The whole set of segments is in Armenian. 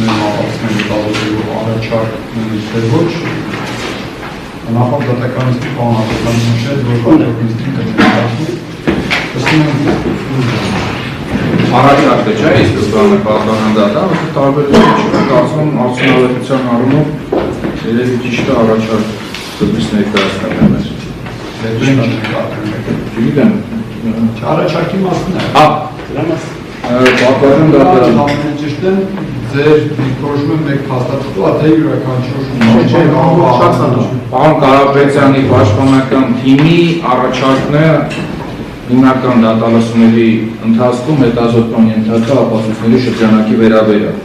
գործողությունների մապացման հետազոտելու առաջարկ թե ոչ, նախավ դատականիստի պահանջական նշել, որ դատականիստին կներկայացնի, ըստ առաջարկը չէ, իսկ բանը պատկանան դատա, տարբերություն չկա, կարծում եմ արդյունավետության առումով երևի ճիշտ է առաջարկ դեպիս ներկայացնել մեր։ Չգիտեմ։ Առաջարկի մասն է։ Պատկանան դատա։ Ճիշտ են, ձեր դիրքորոշումը մեկ փաստաթղթու, թե յուրաքանչյուր Պարոն Կարապետյանի պաշտպանական թիմի առաջարկն է հիմնական դատալսումների ընթացքում հետազոտման ենթակա ապացույցների շրջանակի վերաբերյալ։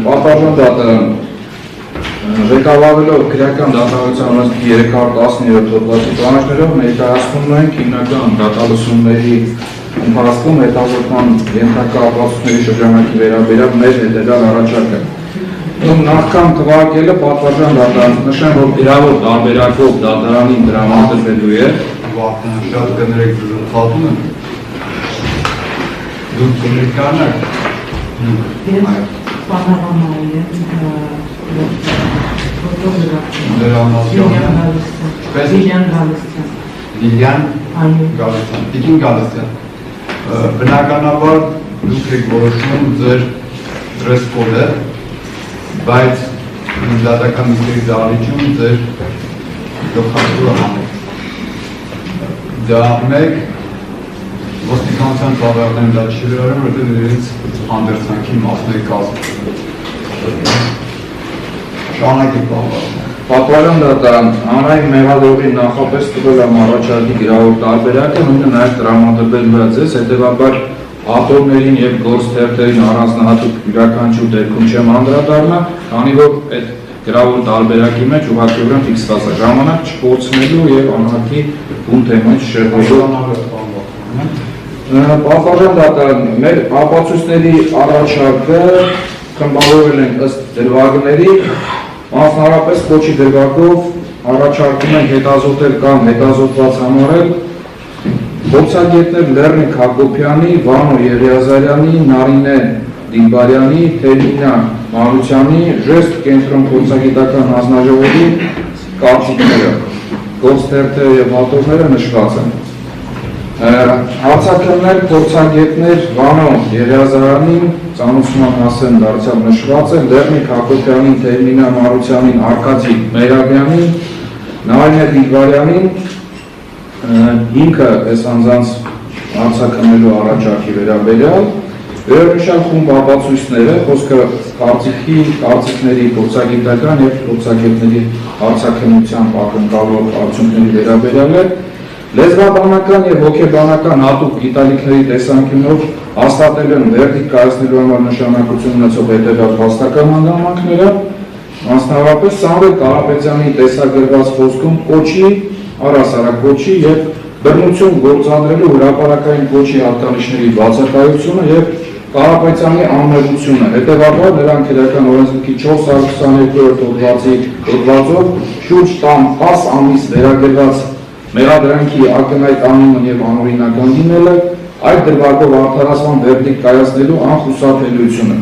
Պատասխան դատարան ղեկավարելով քրեական դատավարության օրենսգրքի 317 հոդվածի պահանջներով ներկայացնում ենք հիմնական դատալսումների ընթացքում հետազոտման ենթակա ապացույցների շրջանակի վերաբերյալ մեր հետևյալ առաջարկը։ Նախքան թվարկելը պատվարժան դատարան նշեմ, որ իրավոր տարբերակով դատարանին տրամադրվելու է շատ կներեք խատում են դուք կներկանակ Լիլյան Գալստյան, Տիկին Գալստյան, բնականաբար դուք եք որոշում ձեր դրես կոդը, բայց դատական նիստերի դահլիճում ձեր գլխավորը հանեք։ Դա մեկ ոստիկանության ծառայողներն դա չի վերարում, որտեղ իրենց հանդերձանքի մասն է կազմում։ Շարունակեք բանվարում։ Պատվարժան դատարան հանրային մեղադրողի նախապես տվել եմ առաջարկի գրավոր տարբերակը, նույնը նաև տրամադրվելու է ձեզ, հետևաբար ատորներին և գործթերթերին առանձնահատուկ յուրաքանչյուր դեպքում չեմ անդրադառնա, քանի որ այդ գրավոր տարբերակի մեջ ուղղակիորեն ֆիքսված է ժամանակ չկորցնելու և անհատի բուն թեմայ չշեղվելու։ Պատվարժան դատարան մեր ապացույցների առաջարկը խմբավորվել ենք ըստ դրվագների, մասնարապես կոչի դրվագով առաջարկում ենք հետազոտել կամ հետազոտված համարել փորձագետներ Լեռնիկ Հակոբյանի, Վանո Եղիազարյանի, Նարինե Դիլբարյանի, Թելինա Մարությանի, Ժեստ կենտրոն փորձագիտական հանձնաժողովի կարծիքները, գործթերթերը և հատորները նշված են։ Հարցաքննիչ փորձագետներ Վանո Եղիազարյանին ծանոթացման հասեն դարձյալ նշված են, Լեռնիկ Հակոբյանին, Թելինա Մարությանին, Արկադի Մերաբյանին, Նարինե Դիլբարյանին, ինքը այս անձանց հարցաքննելու առաջարկի վերաբերյալ, վերոնշյալ խումբ ապացույցները, խոսքը կարծիքների փորձագիտական և փորձագետների հարցաքննության ակնկալող արդյունքների վերաբերյալ է, լեզվաբանական և հոգեբանական հատուկ գիտալիքների տեսանկյունով հաստատել են վերդիկտ կայացնելու համար նշանակություն ունեցող հետևյալ փաստական հանգամանքները, մասնավորապես Սամվել Կարապետյանի տեսագրված խոսքում կոչի, առհասարակ կոչի և բռնություն գործադրելու հրապարակային կոչի հատկանիշների բացակայությունը և Կարապետյանի անմեղությունը, հետևաբար նրանք քրեական օրենսգրքի 422-րդ հոդվածով շուրջ 10 ամիս վերագրված մեղադրանքի ակնհայտ անիմն և անօրինական լինելը, այդ դրվագով արդարացման վերդիկտ կայացնելու անխուսափելիությունը։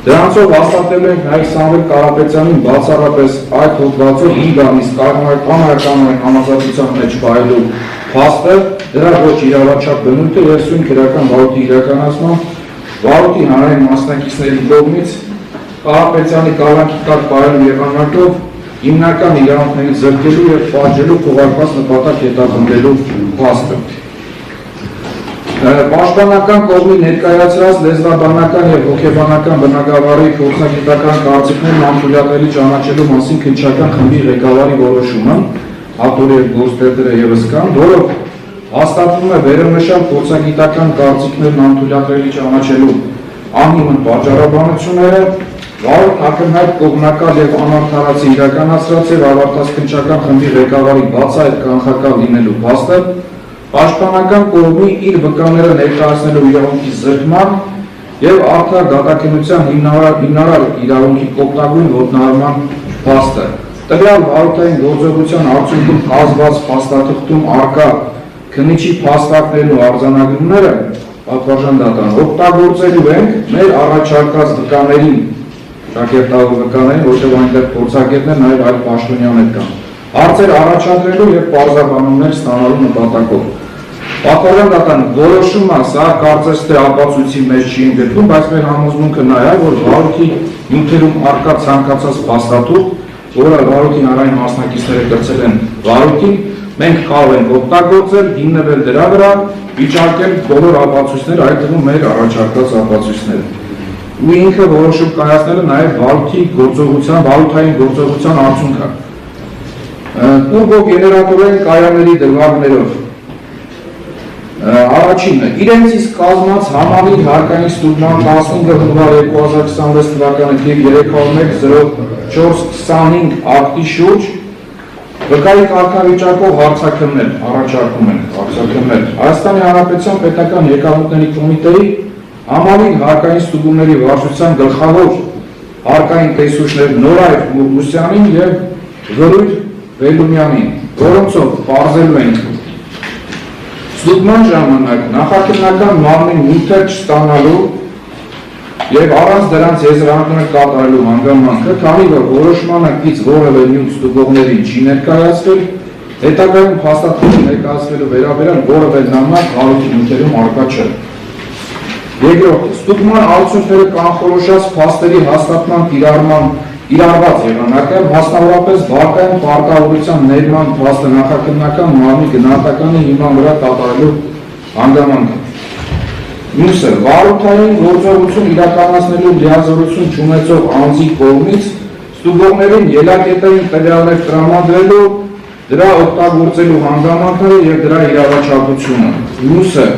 Դրանցով հաստատելու ենք նաև Սամվել Կարապետյանին բացառապես այդ հոդվածով 5 ամիս անհայականորեն համազատության մեջ վայելելու փաստը, դրա ոչ իրավաչափ բնույթը և սույն քրեական վարույթի իրականացման վարույթի հանրային մասնակիցների կողմից Կարապետյանի կալանքի տակ պահելու եղանակով հիմնական իրավունքների զրկելու և պատժելու քողարկված նպատակ հետապնդելու փաստը։ Պաշտպանական կողմի ներկայացրած լեզվաբանական և հոգեբանական բնագավառի փորձագիտական կարծիքներն անթույլատրելի ճանաչելու մասին քննչական խմբի ղեկավարի որոշումը, հատորի և գործթերթերը ևս կան, որով հաստատվում է վերոնշյալ փորձագիտական կարծիքներն անթույլատրելի ճանաչելու անիմն պատճառաբանությունները, վարույթ ակնհայտ կողմնակալ և անարդարացի իրականացրած և ավարտած քննչական խմբի ղեկավարի բացահայտ կանխակալ լինելու փաստը, պաշտպանական կողմի իր վկաները ներկայացնելու իրավունքի զրկման և արդար դատաքննության հիմնարար իրավունքի կողմնակույն ոտնահարման փաստը, տվյալ վարույթային գործողության արդյունքում կազմված փաստաթղթում առկա քննիչի փաստարկներն ու արձանագրումները պատվարժան դատարան օգտագործելու ենք մեր առաջարկած վկաներին ճակերտավոր վկանային, որտեղ այնտեղ փորձագետներ, նաև այլ պաշտոնյաներ կան։ Հարցեր առաջադրելու եւ բարձրաբանումներ ստանալու նպատակով։ Պատվիրան դատան որոշումը սա կարծես թե ապացույցի մեջ չի ընդգրկվում, բայց մեր համոզմունքը նա է, որ վարույթի նյութերում առկա ցանկացած փաստաթուղթ, որը վարույթի հանրային մասնակիցները կրծել են վարույթին, մենք կարող ենք օգտագործել, հիմնվել դրա վրա, վիճարկել բոլոր ապացույցները, այդ թվում մեր առաջարկած ապացույցները։ Ու ինքը որոշում կայացնելը նաև վարույթի գործողության, վարույթային գործողության արդյունք է։ Տուրբո գեներատորային կայանների դրվագներով առաջինը, իրենց իսկ կազմած համալիր հարկային ստուգման 15 հունվար 2026 թվականի թիվ 3010425 ակտի շուրջ վկայի կարգավիճակով հարցաքննել, առաջարկում են հարցաքննել Հայաստանի Հանրապետության պետական եկամուտների կոմիտեի համալիր հարկային ստուգումների վարչության գլխավոր հարկային տեսուչներ Նորայր Մուրմուսյանին և Վրույր Բելումյանին, որոնցով պարզելու ենք ստուգման ժամանակ նախաքննական մարմին նյութեր չստանալու եւ առանց դրանց եզրանքներ կատարելու հանգամանքը, քանի որ որոշմանակից որևէ նյութ ստուգողներին չի ներկայացվել, հետագայում փաստաթղթի ներկայացվելու վերաբերյալ որևէ նամակ վարույթի նյութերում առկա չէ։ Երկրորդ, ստուգման արդյունքները կանխորոշած փաստերի հաստատման իրարված եղանակը, մասնավորապես վարկային պարտավորության ներման փաստը նախաքննական մարմնի գնահատականի հիման վրա կատարելու հանգամանքը։ Մյուսը, վարույթային գործողություն իրականացնելու լիազորություն չունեցող անձի կողմից ստուգողներին ելակետային տվյալներ տրամադրելու, դրա օգտագործելու հանգամանքները եւ դրա իրավաչափությունը։ Մյուսը,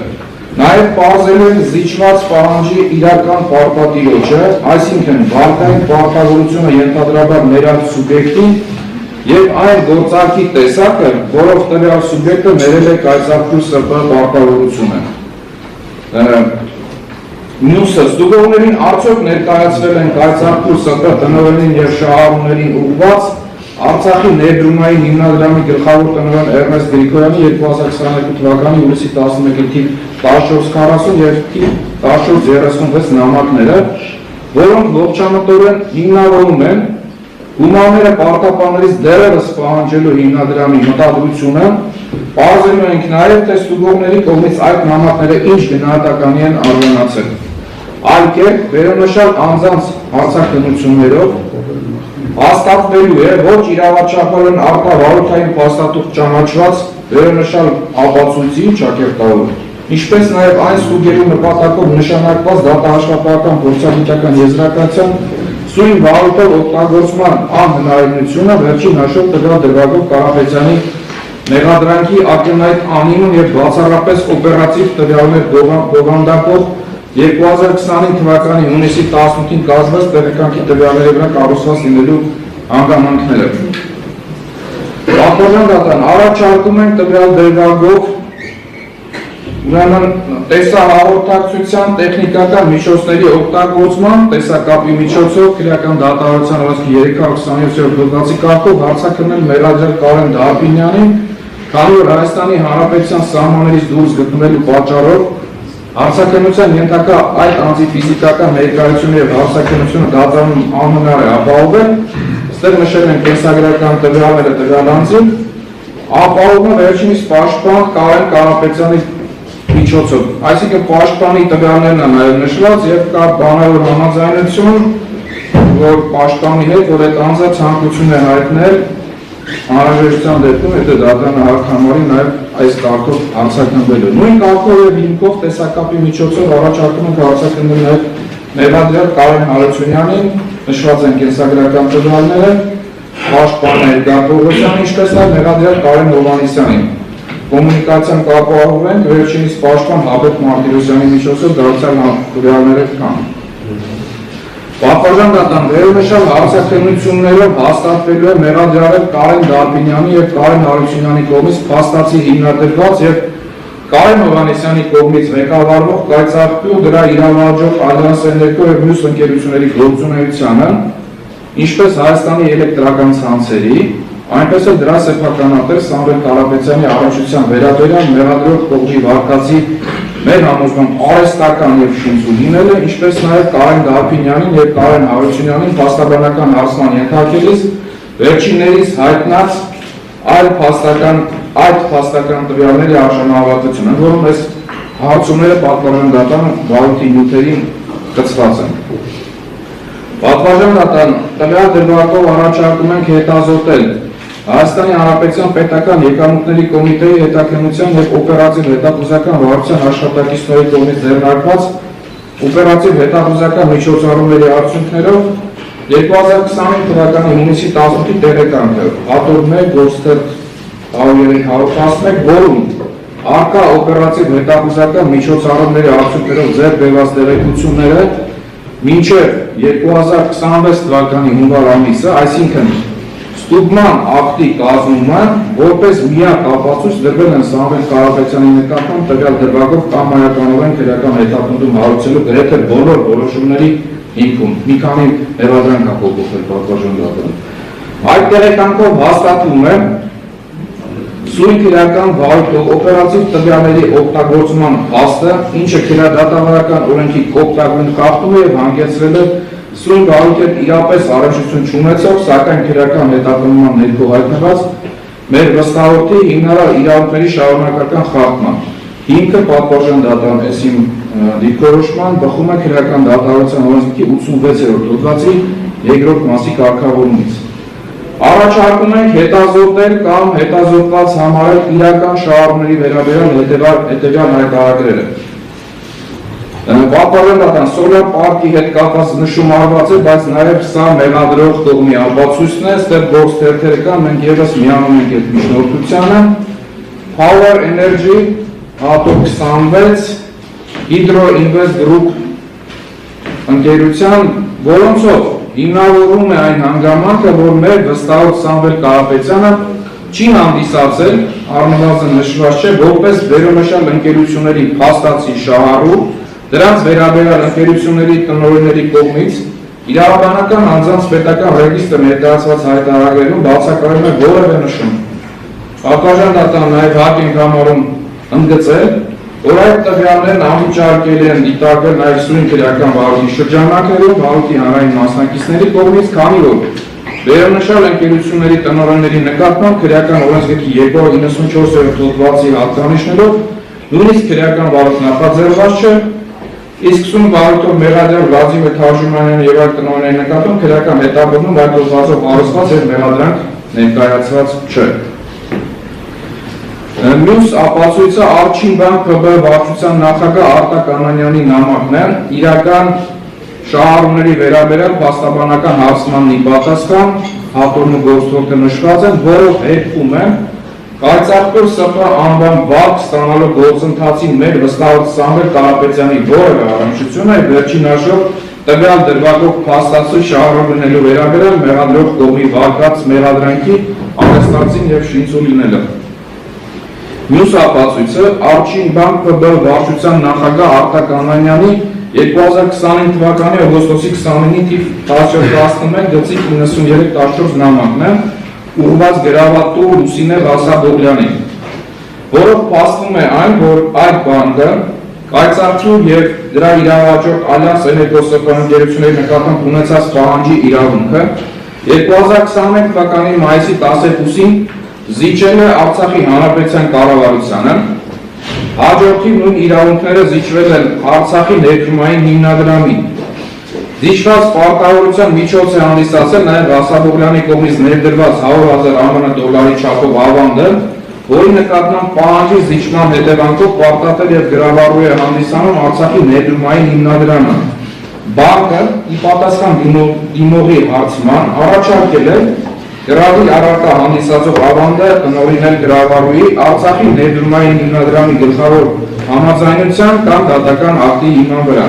նաև պարզելու են զիջված պահանջի իրական պարտադիրոջը, այսինքն վարկային պարտավորությունը ենթադրաբար ներած սուբյեկտին եւ այն գործարքի տեսակը, որով տվյալ սուբյեկտը ներել է կայծարկուր ՍՊ պարտավորությունը։ Մյուսը, ստուգողներին արդյոք ներկայացվել են կայծարկուր ՍՊ տնօրենին եւ շահառուներին ուղղված Արցախի ներդրումային հիմնադրամի գլխավոր տնօրեն Էրնեստ Գրիգորյանի 2022 թվականի հուլիսի 11-ի թիվ 1440 եւ թիվ 1436 նամակները, որոնք ողջամտորեն հիմնավորում են գումարները պարտապաններից դեռևս պահանջելու հիմնադրամի մտադրությունը, պարզելու ենք նաև թե ստուգողների կողմից այդ նամակները ինչ գնահատականի են արժանացել։ Այլ կերպ վերոնշյալ անձանց հարցաքննություններով հաստատվելու է ոչ իրավաչափորեն արտա վարույթային փաստաթուղթ ճանաչված վերոնշյալ ապացույցի ճակերտավոր, ինչպես նաև այն ստուգելու նպատակով նշանակված դատաաշխատողական փորձագիտական եզրակացության սույն վարույթով օգտագործման անհնարինությունը վերջին հաշվով տվյալ դրվագով Կարապետյանի մեղադրանքի ակնհայտ անիմն եւ բացառապես օպերատիվ տվյալներ բովանդակող 2025 թվականի հունիսի 18-ին կազմված տեղեկանքի տվյալների վրա կառուցված լինելու հանգամանքները։ Պատվիրան դատան առաջարկում են տվյալ դրվագով ուրեմն տեսահաղորդակցության տեխնիկական միջոցների օգտագործման տեսակապի միջոցով քրեական դատավարության օրենսգրքի 327-րդ հոդվածի կարգով հարցաքննել մեղադրյալ Կարեն Դարբինյանին, քանի որ Հայաստանի Հանրապետության սահմաններից դուրս գտնվելու պատճառով հարցաքննության ենթակա այդ անձի ֆիզիկական ներկայությունը եւ հարցաքննությունը դատարանում անհնար է ապահովել, ստեղ նշել են կենսագրական տվյալները տվյալ անձին, ապահովում վերջինիս պաշտպան Կարեն Կարապետյանի միջոցով, այսինքն պաշտպանի տվյալներն են նաև նշված եւ կա բանավոր համաձայնություն, որ պաշտպանի հետ, որ այդ անձը ցանկություն է հայտնել անհրաժեշտության դեպքում, եթե դատարանը հարկ համարի նաև այս կարգով հարցաքննվելու։ Նույն կարգով եւ հիմքով տեսակապի միջոցով առաջարկում ենք հարցաքննել նաև մեղադրյալ Կարեն Հարությունյանին, նշված են կենսագրական տվյալները, պաշտպան Էդգար Պողոսյանին, ինչպես նաև մեղադրյալ Կարեն Հովհաննիսյանին։ Կոմունիկացիան կապահովենք վերջինիս պաշտպան Հաբետ Մարտիրոսյանի միջոցով դարձյալ տվյալները կան։ Պատվիրան դատան վերոնշյալ հարցաքննություններով հաստատվելու է մեղադրյալ Կարեն Դարբինյանի եւ Կարեն Հարությունյանի կողմից փաստացի հիմնադրված եւ Կարեն Հովհաննիսյանի կողմից ղեկավարվող կայծարկվի ու դրա իրավաճող Ալյանս Էներգո եւ մյուս ընկերությունների գործունեությանը, ինչպես Հայաստանի էլեկտրական ցանցերի, այնպես էլ դրա սեփականատեր Սամվել Կարապետյանի առողջության վերաբերյալ մեղադրող կողմի վարկածի մեր համոզմամբ արհեստական եւ շինծու լինելը, ինչպես նաեւ Կարեն Գալփինյանին եւ Կարեն Հարությունյանին փաստաբանական հարցման ենթարկելիս վերջիններիս հայտնած այդ փաստական տվյալների արժանավորվածությունը, որում այս հարցումները պատվաստան վարույթի նյութերին կցված են։ Պատվաստան տվյալ դրվագով առաջարկում ենք հետազոտել Հայաստանի Հանրապետության պետական եկամուտների կոմիտեի հետաքննության եւ օպերատիվ հետախուզական վարչության աշխատակիցների կողմից ձեռնարկված օպերատիվ հետախուզական միջոցառումների արդյունքներով 2025 թվականի հունիսի 18-ի տեղեկանքը հատոր 1 գործերտ 103-111, որում արկա օպերատիվ հետախուզական միջոցառումների արդյունքներով ձեռք բերված տեղեկությունները մինչև 2026 թվականի հունվար ամիսը, այսինքն ստուգման ակտի կազմումը որպես միակ ապացույց դրվել են Սամվել Կարապետյանի նկատմամբ տվյալ դրվագով կամ մայականորեն քրեական հետապնդում հարուցելու գրեթե բոլոր որոշումների հիմքում։ Մի քանի հրադրանք է փոխվել պատվաստան դատարանում։ Այդ տեղեկանքով հաստատվում է սույն քրեական վարույթով օպերատիվ տվյալների օգտագործման փաստը, ինչը քրեադատավարական օրենքի կոպտագույն խախտում է եւ հանգեցրել է սույն վարույթը իրապես առնչություն չունեցող, սակայն քրեական հետապնդման ներքո հայտնված մեր վստահորդի հիմնարար իրավունքների շարունակական խախտման։ Հիմքը պատվաստան դատարան էսիմ դիրքորոշման բխում է քրեական դատարանության օրենքի 86-րդ հոդվածի 2-րդ մասի կարգավորումից։ Առաջարկում ենք հետազոտել կամ հետազոտված համարել իրական շահառուների վերաբերյալ հետևյալ հայտարարները։ Պատվաստան Սոլյա պարկի հետ կապված նշում արված է, բայց նաև սա մեղադրող կողմի ապացույցն է, ստեղ գործ թերթերը կան, մենք ևս միանում ենք այդ միջնորդությանը։ Power Energy, Ատոմ 26, Hydro Invest Group ընկերության, որոնցով հիմնավորում է այն հանգամանքը, որ մեր վստահող Սամվել Կարապետյանը չի հանդիսացել, առնվազն նշված չէ, որպես վերոնշյալ ընկերությունների փաստացի շահառու, դրանց վերաբերյալ ընկերությունների տնօրենների կողմից իրավաբանական անձանց պետական ռեգիստրը ներկայացված հայտարարներում բացակայում է որևէ նշում։ Պատվաստան դատարանը նաև հակ ենք համարում ընդգծել, որ այդ տվյալներն անվիճարկելի են դիտարկվել նաև սույն քրեական վարույթի շրջանակներում վարույթի հանրային մասնակիցների կողմից, քանի որ վերոնշյալ ընկերությունների տնօրենների նկատմամբ քրեական օրենսգրքի 294-րդ հոդվածի հատկանիշներով նույնիսկ քրեական վարույթ նախաձեռնված չէ, իսկ սույն վարույթով մեղադրյալ Վլադիմիր Թարժումանյանի եւ այլ տնօրենների նկատմամբ քրեական հետապնդում այդ հոդվածով հարուցված եւ մեղադրանք ներկայացված չէ։ Մյուս ապացույցը Արչին բանկ ՓԲ վարչության նախագահ Արտակ Անանյանի նամակն է, իրական շահառուների վերաբերյալ փաստաբանական հարցմանն ի պատասխան հատորն ու գործողքը նշված են, որով հետքում է Կայծարկվոր ՍՊ անվան վարկ ստանալու գործընթացին մեր վստահող Սամվել Կարապետյանի որևէ առնչությունը վերջին հաշվով տվյալ դրվագով փաստացի շահառու լինելու վերաբերյալ մեղադրող կողմի վարկած մեղադրանքի արհեստացին եւ շինծու լինելը։ Մյուս ապացույցը Արչին բանկ ՓԲ վարչության նախագահ Արտակ Անանյանի 2025 թվականի օգոստոսի 29-ի թիվ 1411 գծիկ 9314 նամակն է, ուղղված գրավատու Լուսինե Ղասաբոգլյանին, որով փաստում է այն, որ այդ բանկը կայծարկու եւ դրա իրավաճառ Ալյանս Էներգոսպ ընկերությունների նկատմամբ ունեցած պահանջի իրավունքը 2021 թվականի մայիսի 12-ին զիջել է Արցախի Հանրապետության կառավարությանը, հաջորդիվ նույն իրավունքները զիջվել են Արցախի ներդրումային հիմնադրամին։ Զիջված պարտավորության միջոց է հանդիսացել նաև Ղասաբոգլյանի կողմից ներդրված 100,000 ԱՄՆ դոլարի չափով ավանդը, որի նկատմամբ պահանջի զիջման հետևանքով պարտատեր եւ գրավառու է հանդիսանում Արցախի ներդրումային հիմնադրամը։ Բանկը ի պատասխան դիմողի հարցման առաջարկել է գրավի առարկա հանդիսացող ավանդը տնօրինել գրավառուի Արցախի ներդրումային հիմնադրամի գլխավոր համաձայնության կամ դատական ակտի հիման վրա։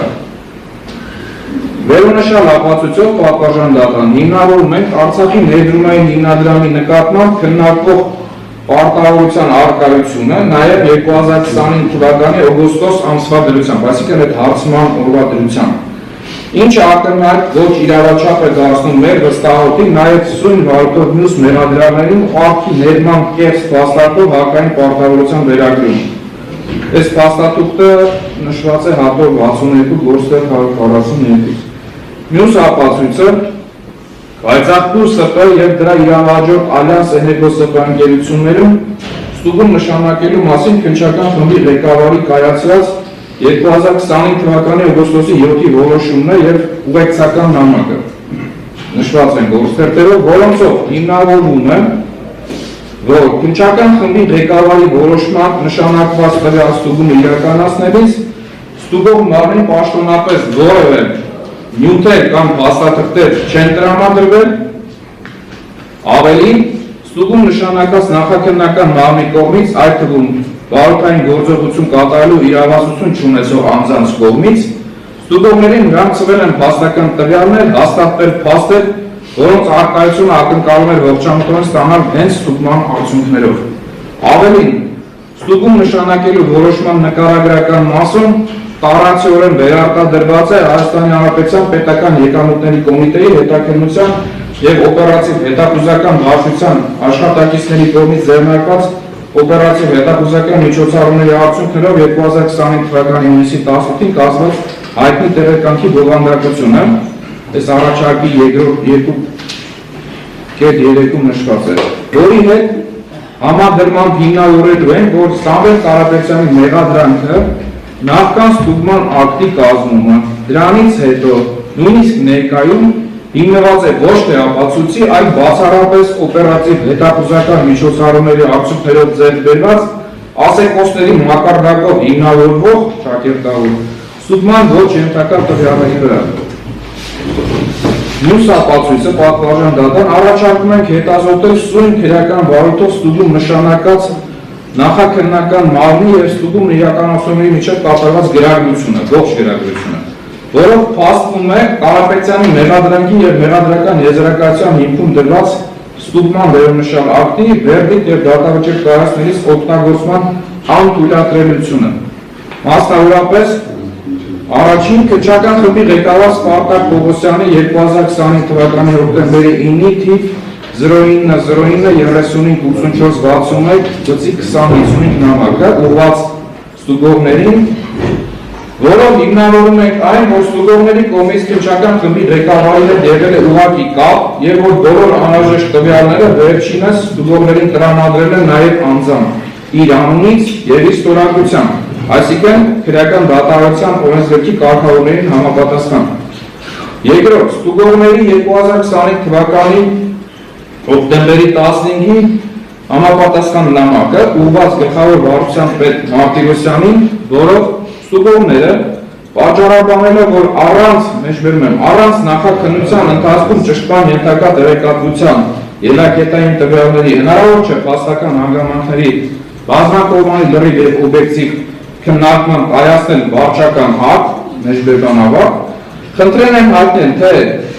Վերոնշյալ ապացույցով պատվաստան դատարան հիմնավորում ենք Արցախի ներդրումային հիմնադրամի նկատմամբ քննարկվող պարտավորության առկայությունը նաև 2025 թվականի օգոստոս ամսվա դրությամբ, այսինքն այդ հարցման օրվա դրությամբ, ինչը ակնհայտ ոչ իրավաչափ է դարձնում մեր վստահորդի նաև սույն վարույթով մյուս մեղադրյալներին պարտքի ներման կեղծ փաստարկով հակային պարտավորության վերագրում։ Այս փաստաթուղթը նշված է հատոր 62 գործեր 142։ Մյուս ապացույցը Հայցախտուր ՍՊ եւ դրա իրավահաջորդ Ալյանս Էներգո ՍՊ ընկերություններում ստուգում նշանակելու մասին քննչական խմբի ղեկավարի կայացրած 2025 թվականի օգոստոսի 7-ի որոշումն է եւ ուղեկցական նամակը։ Նշված են գործերով, որոնցով հիմնավորվում է, որ քննչական խմբի ղեկավարի որոշման նշանակված տվյալ ստուգումը իրականացնելիս ստուգող մարմին պաշտոնապես որևէ նյութեր կամ փաստաթղթեր չեն տրամադրվել, ավելին ստուգում նշանակած նախաքննական մարմնի կողմից, այդ թվում վարորդային գործողություն կատարելու իրավասություն չունեցող անձանց կողմից, ստուգողներին գրանցվել են փաստական տվյալներ, հաստատվել փաստեր, որոնց առկայությունը ակնկալում էր ողջամտորեն ստանալ հենց ստուգման արդյունքներով։ Ավելին, ստուգում նշանակելու որոշման նկարագրական մասում տարածիորեն վերարտադրված է Հայաստանի Հանրապետության Պետական Եկամուտների կոմիտեի հետաքննության եւ օպերատիվ հետախուզական վարչության աշխատակիցների կողմից ձեռնարկված օպերատիվ հետախուզական միջոցառումների արդյունքներով 2025 թվականի հունիսի 18-ին կազմված հայտնի տեղեկանքի բովանդակությունը, այս առաջարկի երկրորդ 2.3-ում նշված է, որի հետ համադրման հիմնավորելու են, որ Սամվել Կարապետյանի մեղադրանքը նախքան ստուգման ակտի կազմումը, դրանից հետո նույնիսկ ներկայում հիմնված է ոչ թե ապացույցի, այլ բացառապես օպերատիվ հետախուզական միջոցառումների արդյունքներով ձեռք բերված ասեկոսների մակարդակով հիմնավորվող ճակերտավոր ստուգման ոչ ենթակա տվյալների վրա։ Մյուս ապացույցը պատվարժան դատան առաջարկում ենք հետազոտել սույն քրեական վարույթով ստուգում նշանակած նախաքննական մարմնի եւ ստուգում իրականացումների միջև կատարված գրագրությունը, ողջ գրագրությունը, որով փաստվում է Կարապետյանի մեղադրանքի եւ մեղադրական եզրակացության հիմքում դրված ստուգման վերոնշյալ ակտի, վերդիկտ եւ դատավճիռ կայացնելիս օգտագործման անթույլատրելիությունը։ Մասնավորապես առաջին քննչական խմբի ղեկավար Սպարտակ Պողոսյանի 2025 թվականի հոկտեմբերի 9-ի թիվ 09-39-35-84-61 գծի 20-55 նամակը ուղղված ստուգողներին, որով հիմնավորում ենք այն, որ ստուգողների կողմից քննչական խմբի ղեկավարի հետ եղել է ուղղակի կապ եւ որ բոլոր անհրաժեշտ տվյալները վերջինս ստուգողներին տրամադրել են նաեւ անձամբ իր անունից եւ իր ստորագրությամբ, այսինքն քրեական դատարանության օրենսգրքի կարգավորներին համապատասխան։ Երկրորդ, ստուգողների 2025 թվականի հոկտեմբերի 15-ի համապատասխան նամակը ուղղված գլխավոր վարչության պետ Մարտիրոսյանին, որով ստուգողները պատճառաբանել որ առանց նախաքննության ընթացքում ճշտման ենթակա տեղեկատվության ելակետային տվյալների հնարավոր չէ փաստական հանգամանքների բազմակողմանի լրիվ եւ օբյեկտիվ քննարկման կայացնել վարչական ակտ, մեջբերմանավար, խնդրեն են հայտնել, թե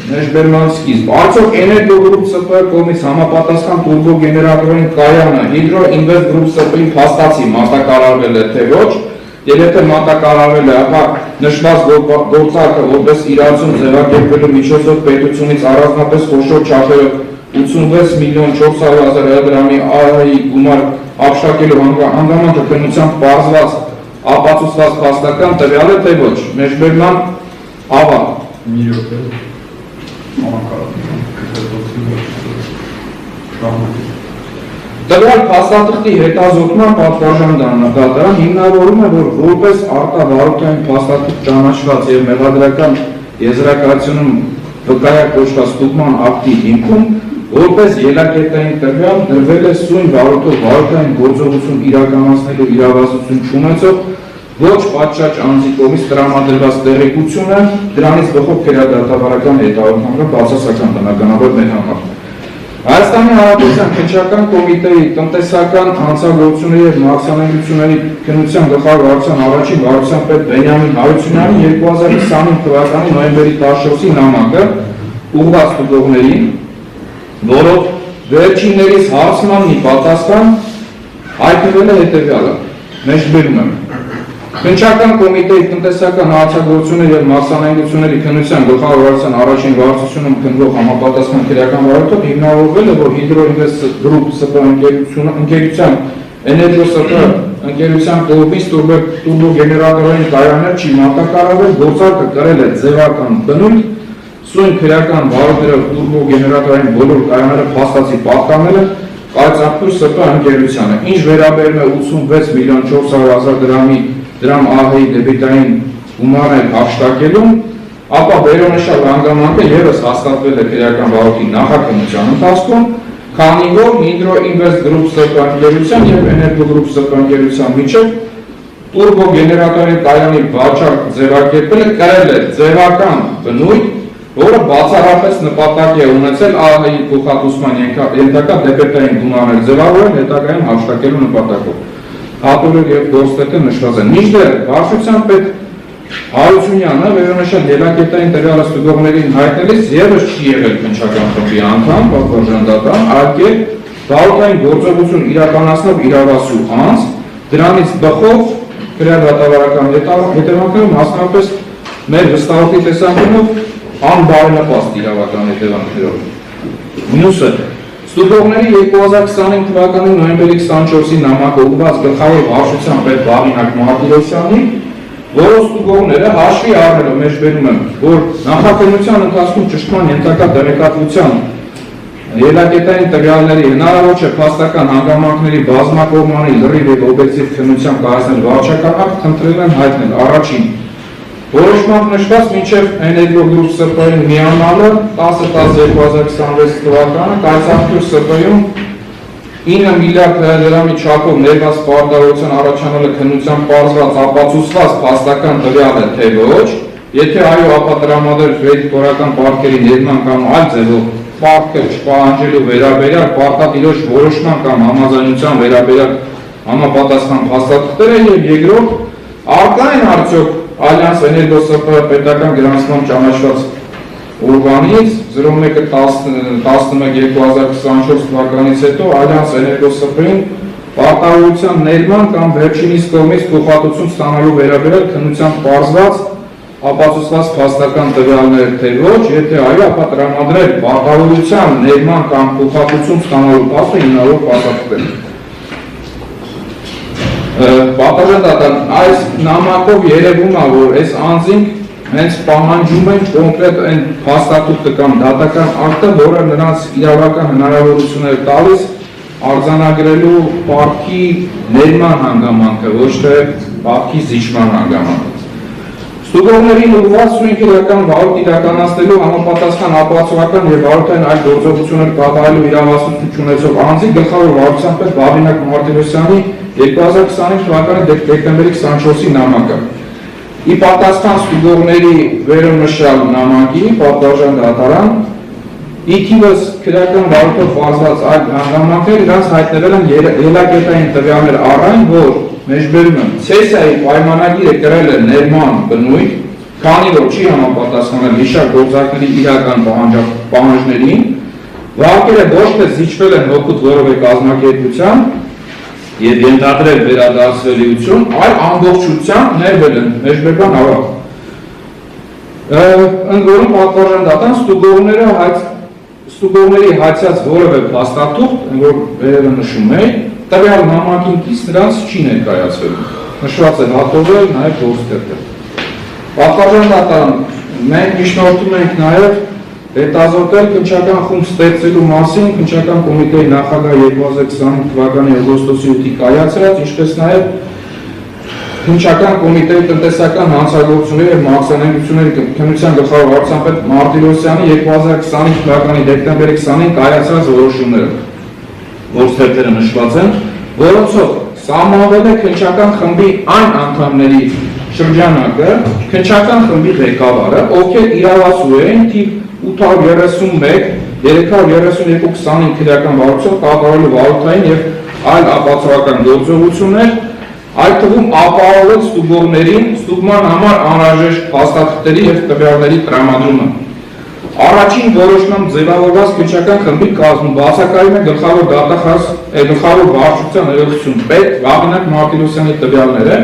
մեջբերման սկիզբ, արդյոք Էներգո գրուպ ՍՊ կողմից համապատասխան տուրբոգեներատորային կայանը Հիդրո Ինվեստ գրուպ ՍՊ-ին փաստացի մատակարարվել է, թե ոչ, եւ եթե մատակարարվել է, ապա նշված գործակը որպես իրացում ձևակերպելու միջոցով պետությունից առանձնապես խոշոր չափերով 86.400.000 դրամի ԱՀ-ի գումար ապշակելու հանգամանքը քննությամբ պարզված ապացուցված փաստական տվյալ է, թե ոչ, մեջբերման ավարտ։ Տվյալ փաստաթղթի հետազոտման պատվարժան դատարան հիմնավորում է, որ որպես արտավարորդային փաստաթղթ ճանաչված եւ մեղադրական եզրակացությունում վկայակոչված ստուգման ակտի հիմքում որպես ելակետային տվյալ դրվել է սույն վարորդով վարորդային գործողություն իրականացնելու իրավասություն չունեցող ոչ պատշաճ անձի կողմից տրամադրված տեղեկությունը, դրանից բխող քրեադատավարական հետևանքները բացասական բնականաբար մեր համար։ Հայաստանի Հանրապետության քննչական կոմիտեի տնտեսական հանցագործությունների եւ մաքսանելիությունների քննության գլխավոր վարչության առաջին վարչության պետ Բենյամին Հարությունյանի 2025 թվականի նոյեմբերի 14-ի նամակը ուղղված ստուգողներին, որով վերջիններիս հարցմանն ի պատասխան հայտնվել է հետևյալը, մեջբերում եմ։ Քննչական կոմիտեի տնտեսական հանցագործությունների եւ մաքսանելիությունների քննության գլխավոր վարչության առաջին վարչությունում քննվող համապատասխան քրեական վարորդով հիմնավորվել է, որ Հիդրո Ինվեստ գրուպ ՍՊ ընկերության Էներգո ՍՊ ընկերության կողմից տուրբոգեներատորային կայաններ չի մատակարարվել, գործարքը կրել է ձևական բնույթ, սույն քրեական վարորդներով տուրբոգեներատորային բոլոր կայանները փաստացի պատկանել են Կայծափյուր ՍՊ ընկերությանը, ինչ վերաբերում է 86.400.000 դրամ ԱՀ-ի դեբիտային գումարներ հափշտակելուն, ապա վերոնշյալ հանգամանքը ևս հաստատվել է քրեական վարորդի նախաքննության ընթացքում, քանի որ Hydro Invest Group ՍՊ ընկերության եւ Energo Group ՍՊ ընկերության միջև տուրբոգեներատորային կայանի վաճառք ձևակերպելը կրել է ձևական բնույթ, որը բացառապես նպատակ է ունեցել ԱՀ-ի փոխհատուցման ենթակա դեբետային գումարներ ձևավորել հետագայում հափշտակելու նպատակով։ Հատորը եւ գործտետը նշված են։ Մինչդեռ վարչության պետ Հարությունյանը վերոնշյալ ելակետային տվյալը ստուգողներին հայտնելիս ևս չի եղել քննչական խմբի անդամ, պատվարժանդատան, այլ કે վարորդային գործողություն իրականացնող իրավասու անձ, դրանից բխող քրեադատավարական հետևանքներով մասնավորապես մեր վստահողի տեսանկյունով անբարենպաստ իրավական հետևանքներով։ Մյուսը ստուգողների 2025 թվականի նոյեմբերի 24-ի նամակը ուղղված գլխավոր վարչության պետ Վաղինակ Մարտիրոսյանի, որը ստուգողները հաշվի առնելով մեջբերում են, որ նախաքննության ընթացքում ճշտման ենթակա տեղեկատվության ելակետային տվյալների հնարավոր չէ փաստական հանգամանքների բազմակողմանի լրիվ եւ օբյեկտիվ քննության կայացնել վարչական ակտ, խնդրել են հայտնել առաջին որոշմամբ նշված մինչև Energo Group ՍՊ-ին միանալը 10/10/2026 թվականը Կայծափյուր ՍՊ-ում 9 միլիարդ դրամի չափով ներված պարտավորության առաջանալը քննության պարզված ապացուցված փաստական տվյալ է թե ոչ, եթե այո, ապա տրամադրել կրեդիտորական պարտքերի ներման կամ այլ ձևով պարտքը չպահանջելու վերաբերյալ պարտադիրոջ որոշման կամ համաձայնության վերաբերյալ համապատասխան փաստաթղթերը եւ երկրորդ արկա են արդյոք Ալյանս Էներգո ՍՊ պետական գրանցման ճանաչված օրգանից 01-11-2024 թվականից հետո Ալյանս Էներգո ՍՊ-ին պարտավորության ներման կամ վերջինիս կողմից փոխհատուցում ստանալու վերաբերյալ քննության պարզված ապացուցված փաստական տվյալներ թե ոչ, եթե այո, ապա տրամադրել պարտավորության ներման կամ փոխհատուցում ստանալու փաստը հիմնավոր փաստաթղթեր։ Պատասխան այս նամակով երևում է, որ այս անձինք հենց պահանջում են կոնկրետ այն փաստաթուղթը կամ դատական ակտը, որը նրանց իրավական հնարավորություններ տալիս արձանագրելու պարտքի ներման հանգամանքը, ոչ թե պարտքի զիջման հանգամանքը։ Ստուգողներին ուղղված սույն քրեական վարորդ իրականացնելու համապատասխան ապացուցական եւ վարորդային այլ գործողություններ կատարելու իրավասություն ունեցող անձի գլխավոր վարչության պետ Վաղինակ Մարտիրոսյանի 2025 թվականի դեկտեմբերի 24-ի նամակը։ Ի պատասխան ստուգողների վերոնշյալ նամակի պատվարժան դատարան ի թիվս քրեական վարորդով վարզված այլ հանգամանքներ իրանց հայտնվել են ելակետային տվյալներ առայն, որ մեջբերում են ցեսիայի պայմանագիրը կրել է ներման բնույթ, քանի որ չի համապատասխանել հիշար գործակների իրական պահանջներին, վարկերը ոչ թե զիջվել են հօգուտ որևէ կազմակերպության եւ ենթադրել վերադարձվելիություն, այլ ամբողջությամբ ներվել են մեջբերման ավարտ։ Ընդ որում պատվարժան դատան ստուգողների հայցած որևէ փաստաթուղթ, որ վերևը նշում է, տվյալ նամակին կից նրանց չի ներկայացվել։ Նշված է հատորել նաև գործտեղը։ Պատվարժան դատարան մենք միջնորդում ենք նաև հետազոտել քննչական խումբ ստեղծելու մասին քննչական կոմիտեի նախագահ 2025 թվականի օգոստոսի 8-ի կայացրած, ինչպես նաև քննչական կոմիտեի տնտեսական հանցագործությունների և մաքսանենությունների քննության գլխավոր վարչության պետ Մարտիրոսյանի 2025 թվականի դեկտեմբերի 20-ին կայացրած որոշումները, գործտեղերը նշված են, որոնցով սահմանվել է քննչական խմբի այն անդամների շրջանակը, քննչական խմբի ղեկավարը, ովքեր իրավասու էին թիվ 831, 332 25 քրեական վարչություն կատարելու վարորդային և այլ ապացուցական գործողություններ, այդ թվում ապահովել ստուգողներին ստուգման համար անհրաժեշտ փաստաթղթերի և տվյալների տրամադրումը։ Առաջին որոշմամբ ձևավորված քննչական խմբի կազմում բացակայում է գլխավոր վարչության ներողություն պետ Վաղինակ Մարտիրոսյանի տվյալները,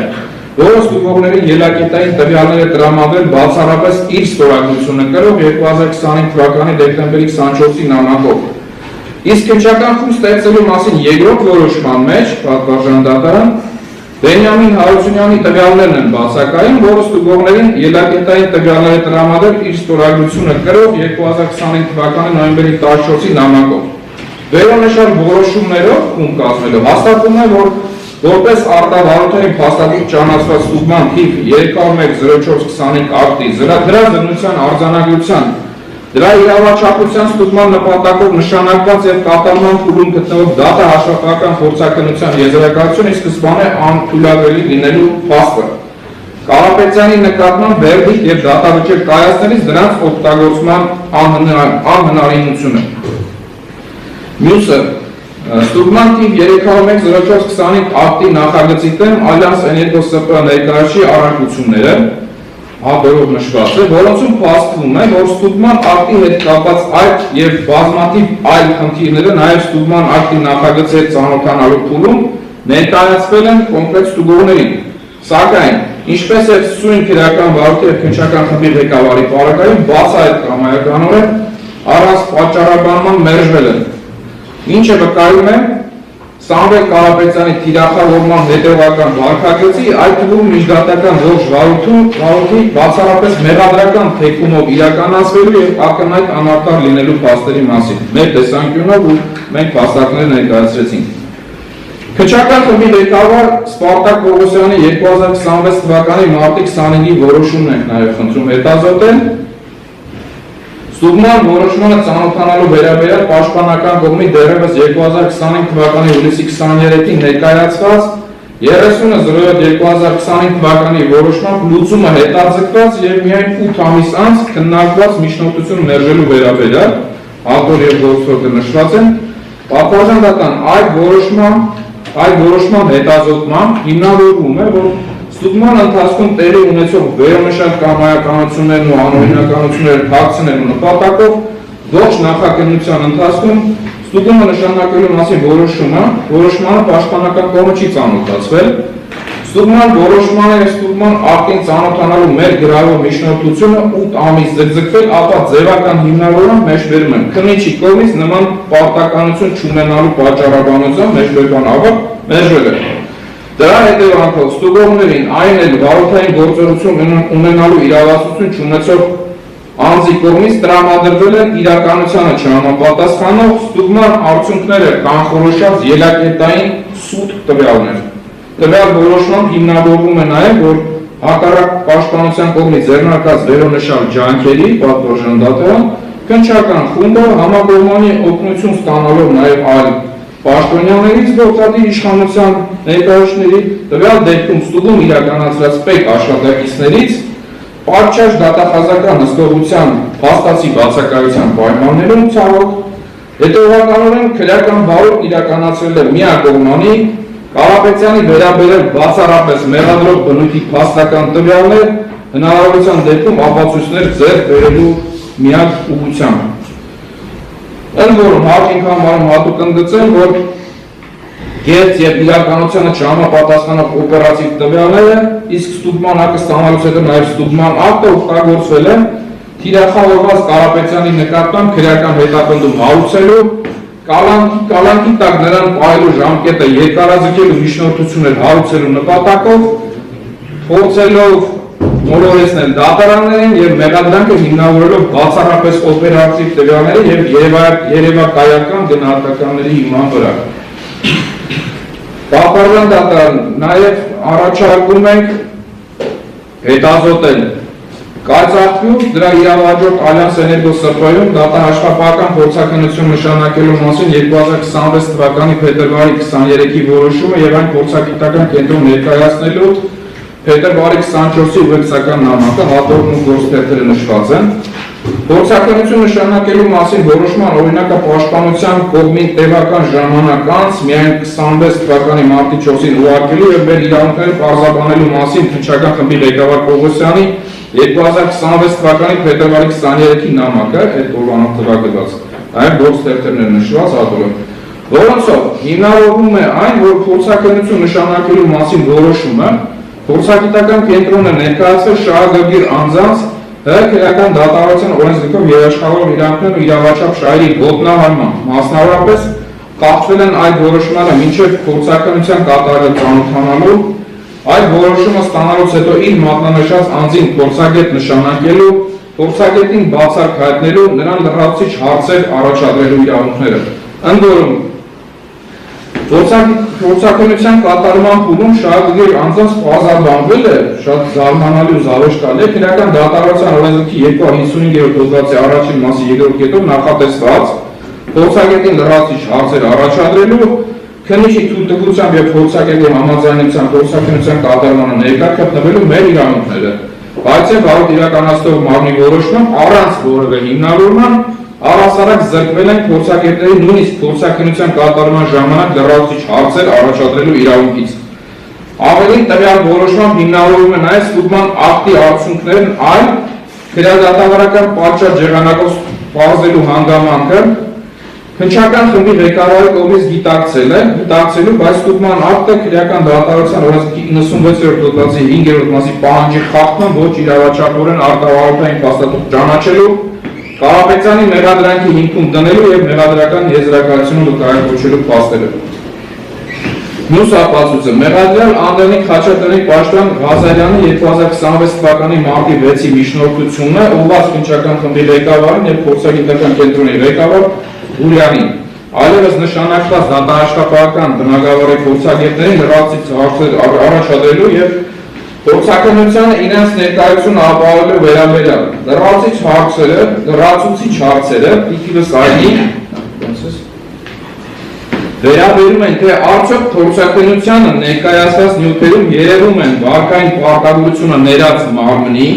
որը ստուգողների ելակետային տվյալները տրամադրել բացառապես իր ստորագրությունը կրող 2025 թվականի դեկտեմբերի 24-ի նամակով։ Իսկ քննչական խումբ ստեղծելու մասին երկրորդ որոշման մեջ պատվարժան դատարան Բենյամին Հարությունյանի տվյալներն են բացակայում, որը ստուգողներին ելակետային տվյալներ է տրամադրել իր ստորագրությունը կրող 2025 թվականի նոյեմբերի 14-ի նամակով։ Վերոնշյալ որոշումներով ում կազմելով հաստատվում է, որ որպես արտավարության փաստաթուղթ ճանաչված ստուգման թիվ 3010425 ակտի դրա դրության արձանագրության դրա իրավաչափության ստուգման նպատակով նշանակված եւ կատարման փուլում գտնվող դատա հաշվապահական փորձաքննության եզրակացությունը սկզբանե անթույլատրելի լինելու փաստը։ Կարապետյանի նկատմամբ վերդիկտ եւ դատավճիռ կայացնելիս դրանց օգտագործման անհնարինությունը։ Մյուսը ստուգման թիվ 3010425 ակտի նախագծի դեմ Ալյանս Էներգո ՍՊ ներկայացուցիչի առարկությունները հատորով նշված է, որոնցում փաստվում է, որ ստուգման ակտի հետ կապված այդ եւ բազմաթիվ այլ խնդիրները նաեւ ստուգման ակտի նախագծի հետ ծանոթանալու փուլում ներկայացվել են կոնկրետ ստուգողներին։ Սակայն, ինչպես է սույն քրեական վարույթի եւ քննչական խմբի ղեկավարի պարագայում բացահայտ կամայականորեն առանց պատճառաբանման մերժվել են, ինչը վկայում է Սամվել Կարապետյանի թիրախավորման հետևական վարքագծի, այդ թվում միջդատական ողջ վարույթի բացառապես մեղադրական թեքումով իրականացվելու եւ ակնհայտ անարտար լինելու փաստերի մասին։ Մեր տեսանկյունով ու մենք փաստարկներ ներկայացրեցինք։ Քննչական խմբի ղեկավար Սպարտակ Պողոսյանի 2026 թվականի մարտի 25-ի որոշումն ենք նաեւ խնդրում հետազոտել։ Ստուգման որոշմանը ծանոթանալու վերաբերյալ պաշտպանական կողմի դեռևս 2025 թվականի հուլիսի 23-ին ներկայացված 30/07/2025 թվականի որոշմամբ լուծումը հետաձգված եւ միայն 8 ամիս անց քննարկված միջնորդություն մերժելու վերաբերյալ հատոր եւ գործողը նշված են պատվաստական այդ որոշման հետազոտման հիմնավորվում է, որ ստուգման ընթացքում տեղի ունեցող վերոնշյալ կամայականություններն ու անօրինականությունները թաքցնելու նպատակով ողջ նախաքննության ընթացքում ստուգումը նշանակելու մասին որոշմանը պաշտպանական կողմը չի ծանոթացվել։ Ստուգման որոշմանը եւ ստուգման ակտին ծանոթանալու մեր գրավոր միջնորդությունը 8 ամիս ձգձգվել, ապա ձևական հիմնավորման մեջբերում են քննիչի կողմից նման պարտականություն չունենալու պատճառաբանությամբ մեջբերման ավարտ մերժվել է։ Դրա հետևանքով ստուգողներին այն էլ վարորդային գործողություն ունենալու իրավասություն չունեցող անձի կողմից տրամադրվել են իրականությանը չհամապատասխանող ստուգման արդյունքները կանխորոշած ելակետային սուտ տվյալներ։ Տվյալ որոշմամբ հիմնավորվում է նաև, որ հակառակ պաշտպանության կողմից ձեռնարկած վերոնշյալ ջանքերի պատվորժան դատարան քննչական խումբը համակողմանի օգնություն ստանալով նաև այլ պաշտոնյաներից գործադիր իշխանության ներկայացուցիչների տվյալ դեպքում ստուգում իրականացրած պետ աշխատակիցներից պատշաճ դատախազական հսկողության փաստացի բացակայության պայմաններում ցավոք հետևականորեն քրեական վարույթ իրականացրել է միակողմանի Կարապետյանի վերաբերել բացառապես մեղադրող բնույթի փաստական տվյալներ հնարավորության դեպքում ապացույցներ ձեռք բերելու միակ ուղղությամբ։ Ընդ որում հարկինք համարում հատուկ ընդգծել, որ գերց եւ իրականությանը չհամապատասխանող օպերատիվ տվյալները, իսկ ստուգման ակտը ստանալուց հետո նաեւ ստուգման ակտը օգտագործվել է թիրախավորված Կարապետյանի նկատմամբ քրեական հետապնդում հարուցելու, կալանքի տակ նրան պահելու ժամկետը երկարաձգելու միջնորդություններ հարուցելու նպատակով, փորձելով մոլորեցնել դատարաններին եւ մեղադրանքը հիմնավորելով բացառապես օպերատիվ տվյալները եւ երևակայական գնահատականների հիման վրա։ Պահպանական դատարան նաեւ առաջարկում ենք հետազոտել կայծակյուն դրա իրավահաջորդ Ալյանս Էներգո ՍՊ-ում դատահաշվապահական փորձաքննություն նշանակելու մասին 2026 թվականի փետրվարի 23-ի որոշումը եւ այն փորձագիտական կենտրոն ներկայացնելու փետրվարի 24-ի ուղեկցական նամակը հատորն ու գործթերթերը նշված են։ Փորձաքննություն նշանակելու մասին որոշման օրինակը պաշտպանության կողմին տևական ժամանակ անց միայն 26 թվականի մարտի 4-ին ուղարկելու եւ մեր իրավունքները պարզաբանելու մասին քննչական խմբի ղեկավար Պողոսյանի 2026 թվականի փետրվարի 23-ի նամակը այդ օրվանով տվագրված, այլ գործթերթերներ նշված հատորը, որոնցով հիմնավորվում է այն, որ փորձաքննություն նշանակելու մասին որոշումը փորձագիտական կենտրոնը ներկայացվել շահագրգիռ անձանց քրեական դատավարության օրենսգրքով երաշխավորող իրավունքներն ու իրավաչափ շահերի ոտնահարման, մասնավորապես կախվել են այդ որոշումները մինչև փորձաքննության կատարել ծանոթանալու Այդ որոշումը ստանալուց հետո իր մատնանշած անձին փորձագետ նշանակելու, փորձագետին բացառք հայտնելու, նրան լրացուցիչ հարցեր առաջադրելու իրավունքները։ Ընդ որում, փորձաքննության կատարման փուլում շահագրգիռ անձանց պարզաբանվել է, շատ զարմանալի ու զավեշտալի է, քննական դատարանության օրենսգրքի 255-րդ հոդվածի առաջին մասի 2-րդ կետով նախատեսված փորձագետին լրացուցիչ հարցեր առաջադրելու, քննիչի թույլտվությամբ եւ փորձագետի համաձայնությամբ փորձաքննության կատարմանը ներկա գտնվելու մեր իրավունքները, բայց եւ բարդ իրականացնող մարմնի որոշմամբ առանց որևէ հիմնավորման առհասարակ զրկվել են փորձագետների նույնիսկ փորձաքննության կատարման ժամանակ լրացուցիչ հարցեր առաջադրելու իրավունքից։ Ավելին, տվյալ որոշմամբ հիմնավորվում է նաեւ ստուգման ակտի արդյունքներն այլ քրեադատավարական պատճառ եղանակով պարզելու հանգամանքը քննչական խմբի ղեկավարի կողմից գիտակցելու, բայց ստուգման ակտը քրեական դատարանության օրենսգրքի 96-րդ հոդվածի 5-րդ մասի պահանջի խախտման ոչ իրավաչափորեն արտավարութային փաստաթուղթ ճանաչելու, Կարապետյանի մեղադրանքի հիմքում դնելու եւ մեղադրական եզրակացությունը կայացնելու փաստերը։ Մյուս ապացույցը մեղադրյալ Անդրանիկ Խաչատրյանի պաշտպան Ղազարյանի 2026 թվականի մարտի 6-ի միջնորդությունն է ուղղված քննչական խմբի ղեկավարին եւ փորձագիտական կենտրոնի ղեկավար Ուրյանին, այլևս նշանակված դատարանաշխապահական բնագավառի փորձագետներին լրացուցիչ հարցեր առաջադրելու եւ փորձաքննությանը իրենց ներկայությունը ապահովելու վերաբերյալ լրացուցիչ հարցերը իդիվս այլին վերաբերում են, թե արդյոք փորձաքննությանը ներկայացված նյութերում երևում են վարկային պարտավորությունը ներած մարմնի,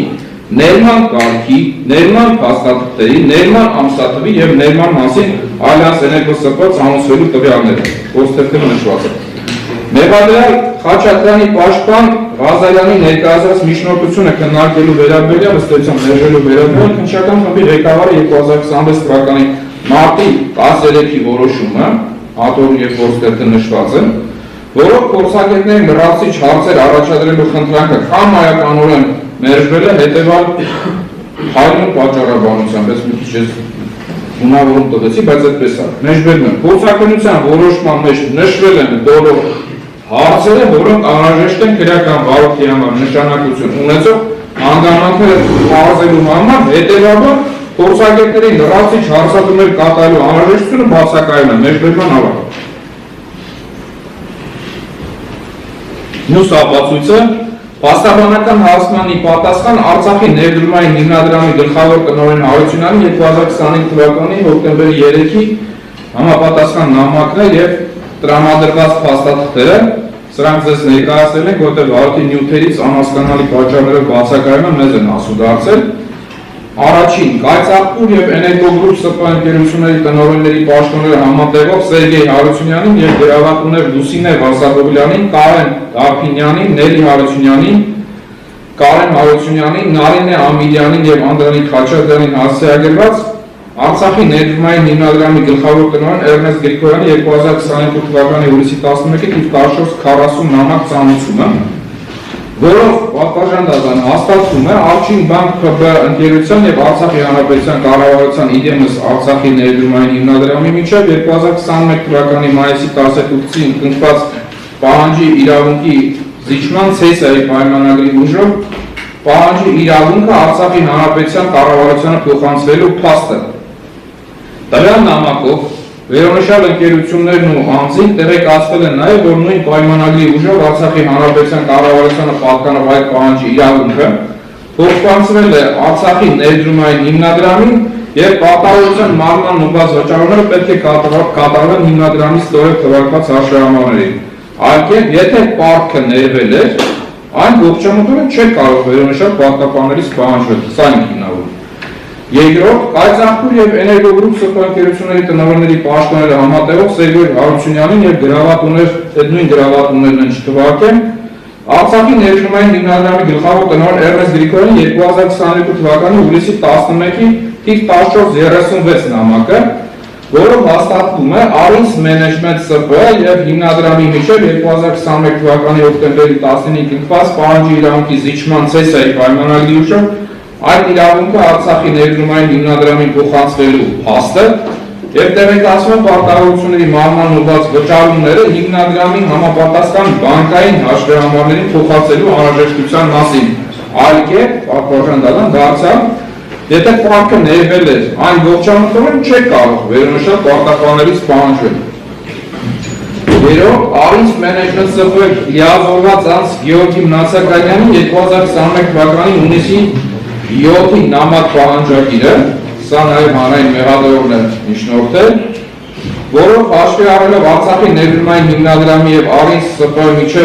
ներման կարգի, ներման փաստաթղթերի, ներման ամսաթվի եւ ներման մասին Allianz Energo-ՍՊ անուսվելու տվյալները, փոստերում նշված է։ Մեղադրյալ Խաչատրյանի պաշտպան Ղազարյանի ներկայացրած միջնորդությունը քննարկելու վերաբերյալ ըստ մերժելու վերաբերյալ քննչական խմբի ղեկավարի 2026 թվականի մարտի 13-ի որոշումը, հատորում եւ փոստերում նշված է, որով փորձագետներին լրացուցիչ հարցեր առաջադրելու խնդրանքը համայականորեն մերժվել է հետևալ հայրեն պատճառաբանությամբ, ես մի քիչ գունավորում տվեցի, բայց այդպես է։ Մերժվել են փորձաքննության որոշման մեջ նշվել են բոլոր հարցերը, որոնք անհրաժեշտ են քրեական վարույթի համար նշանակություն ունեցող հանգամանքները պարզելու համար, հետևաբար փորձագետներին լրացուցիչ հարցադրումներ կատարելու անհրաժեշտությունը բացակայում է մերժման ավարտ։ Մյուս ապացույցը Փաստաբանական հասմանի պատասխան Արցախի ներդրումային հիմնադրամի գլխավոր տնօրեն Հարությունյանի 2025 թվականի հոկտեմբերի 3-ի համապատասխան նամակն է եւ տրամադրված փաստաթղթերը, սրանք ձեզ ներկայացրել ենք, որտեղ վարույթի նյութերից անհասկանալի պատճառներով բացակայումը մեզ են ասուդարձել։ Առաջին, Կայծաղբուր եւ Էներգոգրուպ ՍՊ ընկերությունների տնօրենների պաշտոնները համատեղող Սերգեյ Հարությունյանին եւ գրավատուներ Լուսինե Վարսակոբյանին, Կարեն Կարփինյանին, Նելի Հարությունյանին, Կարեն Հարությունյանին, Նարինե Ամիրյանին եւ Անդրանիկ Խաչատրյանին հասցեագրված Արցախի ներդրումային հիմնադրամի գլխավոր տնօրեն Էրնեստ Գրիգորյանի 2022 թվականի հուլիսի 11-ի թիվ 1440 նամակ ծանուցումը, որով պատվաժանդազան հաստատվում է Արչին բանկ ԽԲ ընկերության եւ Արցախի հանրապետության կառավարության իդեմս Արցախի ներդրումային հիմնադրամի միջև 2021 թվականի մայիսի 18-ին կնքված պահանջի իրավունքի զիջման ցեսայի պայմանագրի ուժով պահանջի իրավունքը Արցախի հանրապետության կառավարությանը փոխանցվելու փաստը։ Տվյալ նամակով վերոնշյալ ընկերություններն ու անձին տեղեկացվել են նաև, որ նույն պայմանագրի ուժով Արցախի հանրապետության կառավարությանը պատկանող այդ պահանջի իրավունքը փոխանցվել է Արցախի ներդրումային հիմնադրամին եւ կատարողության մարման ուղղված վճարումները պետք է կատարվեն հիմնադրամի ստորև թվարկված հաշվամարներին։ Այլքան, եթե պարտքը ներվել էր, այն ողջամտորեն չէ կարող վերոնշյալ պարտականներից պահանջվել, սա ենք հիմնավորում։ Երկրորդ, Կայծաղբուր եւ Էներգոգրուպ ՍՊ ընկերությունների տնօրենների պաշտոնները համատեղող Սերգեյ Հարությունյանին եւ գրավատուներ, այդ նույն գրավատուներն են չթվարկեն, Արցախի ներդրումային հիմնադրամի գլխավոր տնօրեն Էրնեստ Գրիգորյանի 2022 թվականի հուլիսի 11-ի թիվ 1436 նամակը, որով հաստատվում է Արինս Management ՍՊ եւ հիմնադրամի միջև 2021 թվականի հոկտեմբերի 15-ին կնքված պահանջի իրավունքի զիջման ցեսայի պայմանագրի ուժով այդ իրավունքը Արցախի ներդրումային հիմնադրամին փոխանցվելու փաստը Եվ տեղեկացվում պարտավորությունների մարման ուղղված վճարումները հիմնադրամի համապատասխան բանկային հաշվեհամարներին փոխանցելու անհրաժեշտության մասին։ Այլ կերպ, պարտավորական դատան դարձյալ, եթե պարտքը ներվել էր այն ողջամտորեն չէ կարող վերոնշյալ պարտականներից պահանջվել։ Երբ Արինս Management ՍՊ լիազորված անձ Գեորգի Մնացականյանի 2021 թվականի հունիսի 7-ի նամակ պահանջագիրը, սա նաև հանրային մեղադրողն է միջնորդել, որով հաշվի առնելով Արցախի ներդրումային հիմնադրամի եւ Արինս ՍՊ միջև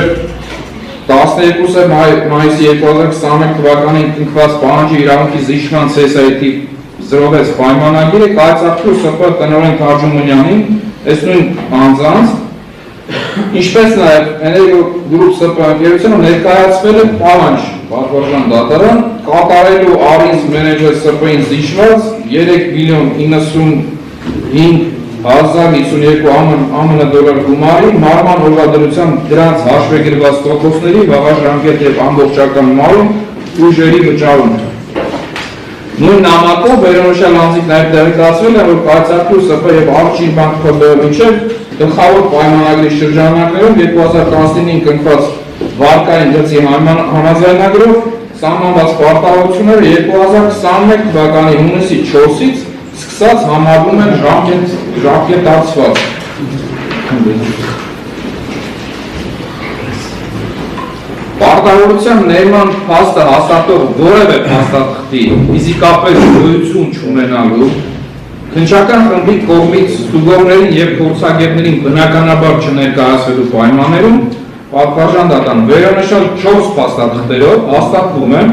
12 մայիսի 2021 թվականին կնքված պահանջի իրավունքի զիջման սեսիայի թիվ 06 պայմանագիրը կայացարկել ՍՊ տնօրեն Թարժումունյանին, այս նույն անձանց, ինչպես նաև Էներգո գրուպ ՍՊ ընկերությունը ներկայացվել է պահանջ պարտավորական դատարան կատարելու Արինս Մենեջեր ՍՊ-ին զիջված 3.095.052 ԱՄՆ դոլար գումարի մարման օրվադրությամբ դրանց հաշվեգրված տոկոսների վաղաժամկետ եւ ամբողջական մարում ուժերի վճարում։ Նույն նամակով վերոնշյալ անձիկ նաև տեղեկացվել է, որ կայացարկել ՍՊ եւ Արչին բանկ ՓԲ միջև գլխավոր պայմանագրի շրջանակներում 2019-ին կնքված վարկային գծի համաձայնագրով սահմանված պարտավորությունները 2021 թվականի հունիսի 4-ից սկսած համարվում են ժամկետացված։ Պարտավորության ներման փաստը հաստատող որևէ փաստաթղթի ֆիզիկապես գոյություն չունենալու քննչական խմբի կողմից ստուգողներին եւ փորձագետներին բնականաբար չներկայացվելու պայմաններում պատվարժան դատան վերոնշյալ 4 փաստաթղթերով հաստատվում է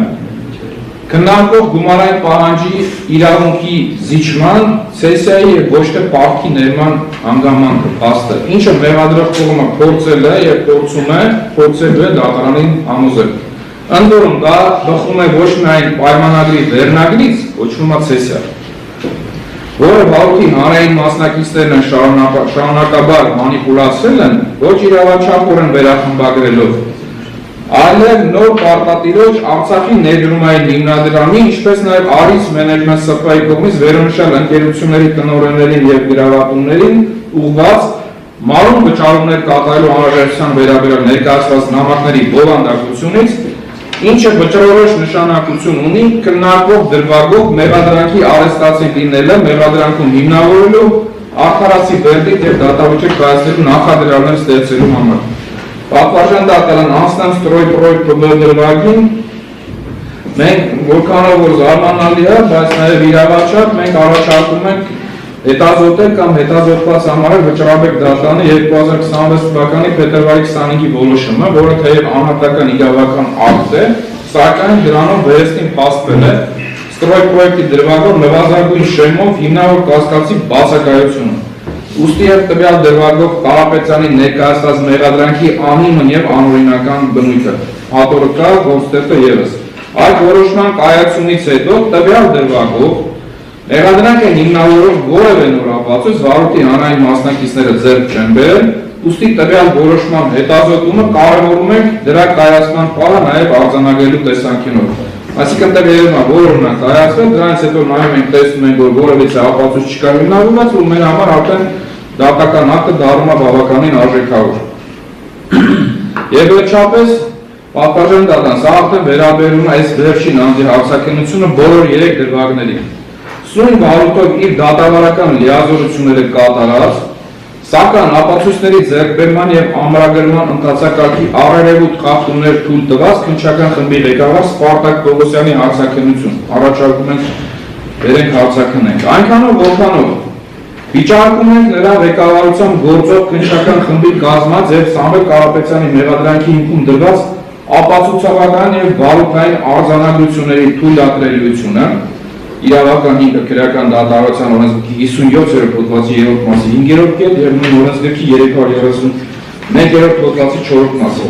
քննարկող գումարային պահանջի իրավունքի զիջման սեսիայի եւ ոչ թե պարտքի ներման հանգամանքը փաստը, ինչը մեղադրող կողմը փորձել է եւ փորձելու է դատարանին համոզել։ Ընդ որում դա բխում է ոչ միայն պայմանագրի վերնագրից, կոչվում է սեսիա, որը վարույթի հանրային մասնակիցներն շարունակաբար մանիպուլացրել են ոչ իրավաչափորեն վերախմբագրելով, այլև նոր պարտատիրոջ Արցախի ներդրումային հիմնադրամի, ինչպես նաև Արինս Management ՍՊ-ի կողմից վերոնշյալ ընկերությունների տնօրեններին եւ գրավատուններին ուղղված մարում վճարումներ կատարելու անհրաժեշտության վերաբերյալ ներկայացված նամակների բովանդակությունից, ինչը վճռորոշ նշանակություն ունի քննարկվող դրվագով մեղադրանքի արեստացի լինելը մեղադրանքում հիմնավորելու արդարացի վերդիկտ եւ դատավճիռ կայացնելու նախադրյալներ ստեղծելու համար։ Պատվարժան դատարան անձնանց ստրոյ-պրոյեկտ դրվագին մենք որքանով որ զարմանալի է, բայց նաև իրավաչափ մենք առաջարկում ենք հետազոտել կամ հետազոտված համարել վճռաբեկ դատարանի 2026 թվականի փետրվարի 25-ի որոշումը, որը թեև անհատական իրավական ակտ է, սակայն դրանով վերստին փաստվել է ստրոյ-պրոյեկտի դրվագով նվազագույն շեմով հիմնավոր կասկածի բացակայությունը։ Ուստի եւ տվյալ դրվագով Կարապետյանի ներկայացված մեղադրանքի անիմն եւ անօրինական բնույթը հատորը կա գործտեղը եւս այդ որոշման կայացումից հետո տվյալ դրվագով մեղադրանքը հիմնավորող որևէ նոր ապացույց վարույթի հանրային մասնակիցները ձեռք չեն բերել, ուստի տվյալ որոշման հետազոտումը կարևորում ենք դրա կայացման պահը նաեւ արձանագրելու տեսանկյունով։ Այսինքն տվյալն է որոնն է կայացվել, դրանից հետո նայում ենք տեսնում ենք որ որևիցե ապացույց չկա հիմնավորված, ու մեր համար արդեն դատական ակտը դառնում է բավականին արժեքավոր։ Եվ վերջապես պատվարժան դատան, սա արդեն վերաբերում է այս վերջին անձի հարցաքննությունը բոլոր 3 դրվագներին։ Սույն վարույթով իր դատավարական լիազորությունները կատարած, սակայն ապացույցների ձեռքբերման եւ ամրագրման ընթացակարգի առերևույթ խախտումներ թույլ տված քննչական խմբի ղեկավար Սպարտակ Պողոսյանի հարցաքննություն առաջարկում ենք վերենք հարցաքննենք։ Այնքանով որքանով վիճարկում ենք նրա ղեկավարությամբ գործող քննչական խմբի կազմած եւ Սամվել Կարապետյանի մեղադրանքի հիմքում դրված ապացուցողական եւ վարույթային արձանագրությունների թույլատրելիությունը իրավական 5 քրեական դատարանության օրենսգրքի 57-րդ հոդվածի 3-րդ մասի 5-րդ կետ եւ նույն օրենսգրքի 331-րդ հոդվածի 4-րդ մասը։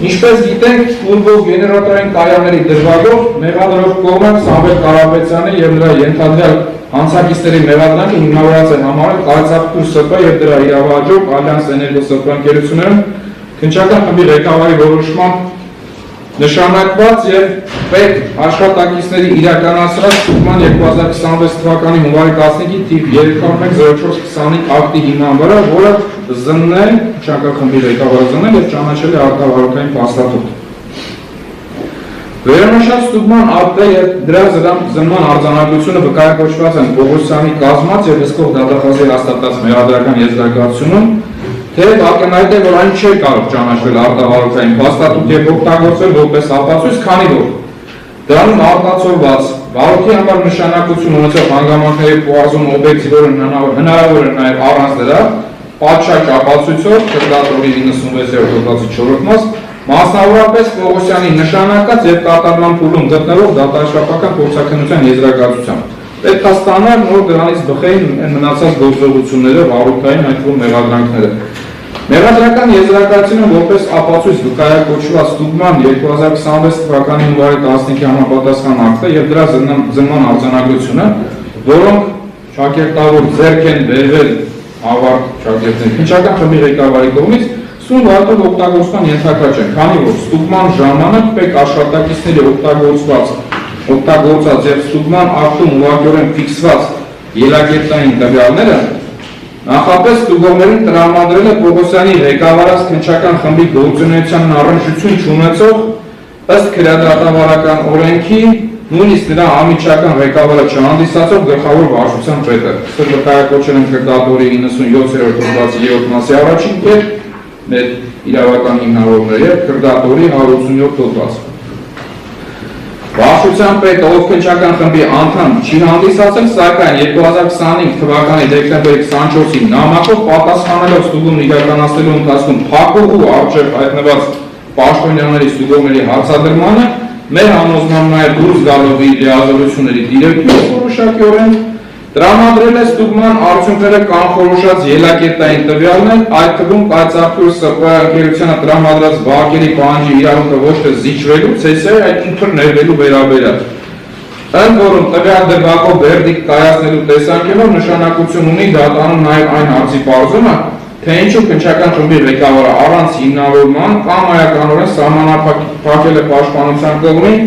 Ինչպես գիտենք, ֆուտբոլ գեներատորային կայանների դրվագով մեղադրող կողմը Սամվել Կարապետյանը եւ նրա ենթադրյալ հանցակիցների մեղադրանքը հիմնավորված է համարել կայացարկել ՍՊ եւ դրա իրավահաջող Ալյանս Էներգո ՍՊ ընկերություններում քննչական խմբի ղեկավարի որոշման նշանակված եւ պետ աշխատակիցների իրականացրած ստուգման 2026 թվականի հունվարի 15-ի թիվ 3010425 ակտի հիման վրա, որը զննել, շանկախմբի ղեկավարը զննել եւ ճանաչել է արտավարության փաստաթուղթ։ Վերոնշյալ ստուգման ակտը եւ դրա զնման արձանագրությունը վկայակոչված են Պողոսյանի կազմած եւ հսկող դատախազի հաստատած մեղադրական եզրակացությունում, թե ակնհայտ է, որ այն չէր կարող ճանաչվել արտավարության փաստաթուղթ եւ օգտագործել որպես ապացույց, քանի որ դրանում արտացոլված վարորդի համար նշանակություն ունեցող հանգամանքների պարզում օբյեկտի, որը հնարավոր է նաեւ առանց դրա, պատշաճ ապացույցով քրդատորի 96-րդ հոդվածի 4-րդ մաս, մասնավորապես Պողոսյանի նշանակած եւ կատարման փուլում գտնվող դատաշխապական փորձաքննության եզրակացությամբ։ Պետք է ստանալ նոր դրանից բխեին մնացած գործողությունները, վարորդային այդ թվում մեղադրանքները։ Մեղադրական եզրակացությունը որպես ապացույց վկայակոչված ստուգման 2026 թվականի հունվարի 15-ի համապատասխան ակտը եւ դրա զնման արձանագրությունը, որոնք շակերտավոր ձեռք են բերվել ավարտ շակերտների քննչական խմբի ղեկավարի կողմից, սուն վարդով օգտագործման ենթակա չեն, քանի որ ստուգման ժամանակ պետք աշխատակիցների օգտագործած եւ ստուգման ակտում ուղղակիորեն ֆիքսված ելակետային տվյալները նախապես ստուգողներին տրամադրել է Պողոսյանի ղեկավարած քննչական խմբի գործունեությանն առնչություն չունեցող ըստ քրեադատավարական օրենքի նույնիսկ նրա անմիջական ղեկավարը չհանդիսացող գլխավոր վարչության պետը։ Սա վկայակոչել են քրդատորի 97-րդ հոդվածի 7 մասի առաջին կետ, մեր իրավական հիմնավորները եւ քրդատորի 187 հոդված։ Վարչության պետը, ով քննչական խմբի անդամ չի հանդիսացել, սակայն 2025 թվականի դեկտեմբերի 24-ին նամակով պատասխանելով ստուգումն իրականացնելու ընթացքում փակուղու առջև հայտնված պաշտոնյաների ստուգողների հարցադրմանը, մեր համոզման նաև դուրս գալով իր լիազորությունների դիրեկտիվը որոշակիորեն տրամադրել է ստուգման արդյունքները կանխորոշած ելակետային տվյալներ, այդ թվում կայծակուր ՍՊ ընկերությանը տրամադրած բակերի պահանջի իրավունքը ոչ թե զիջվելու, ցեսիայի այդ ինքն ներվելու վերաբերյալ։ Ընդ որում տվյալ դեպքով վերդիկտ կայացնելու տեսանկյունով նշանակություն ունի դատանում նաև այն հարցի պարզումը, թե ինչու քննչական խմբի ղեկավարը առանց հիմնավորման կամ այականորեն սահմանափակել է պաշտպանության կողմին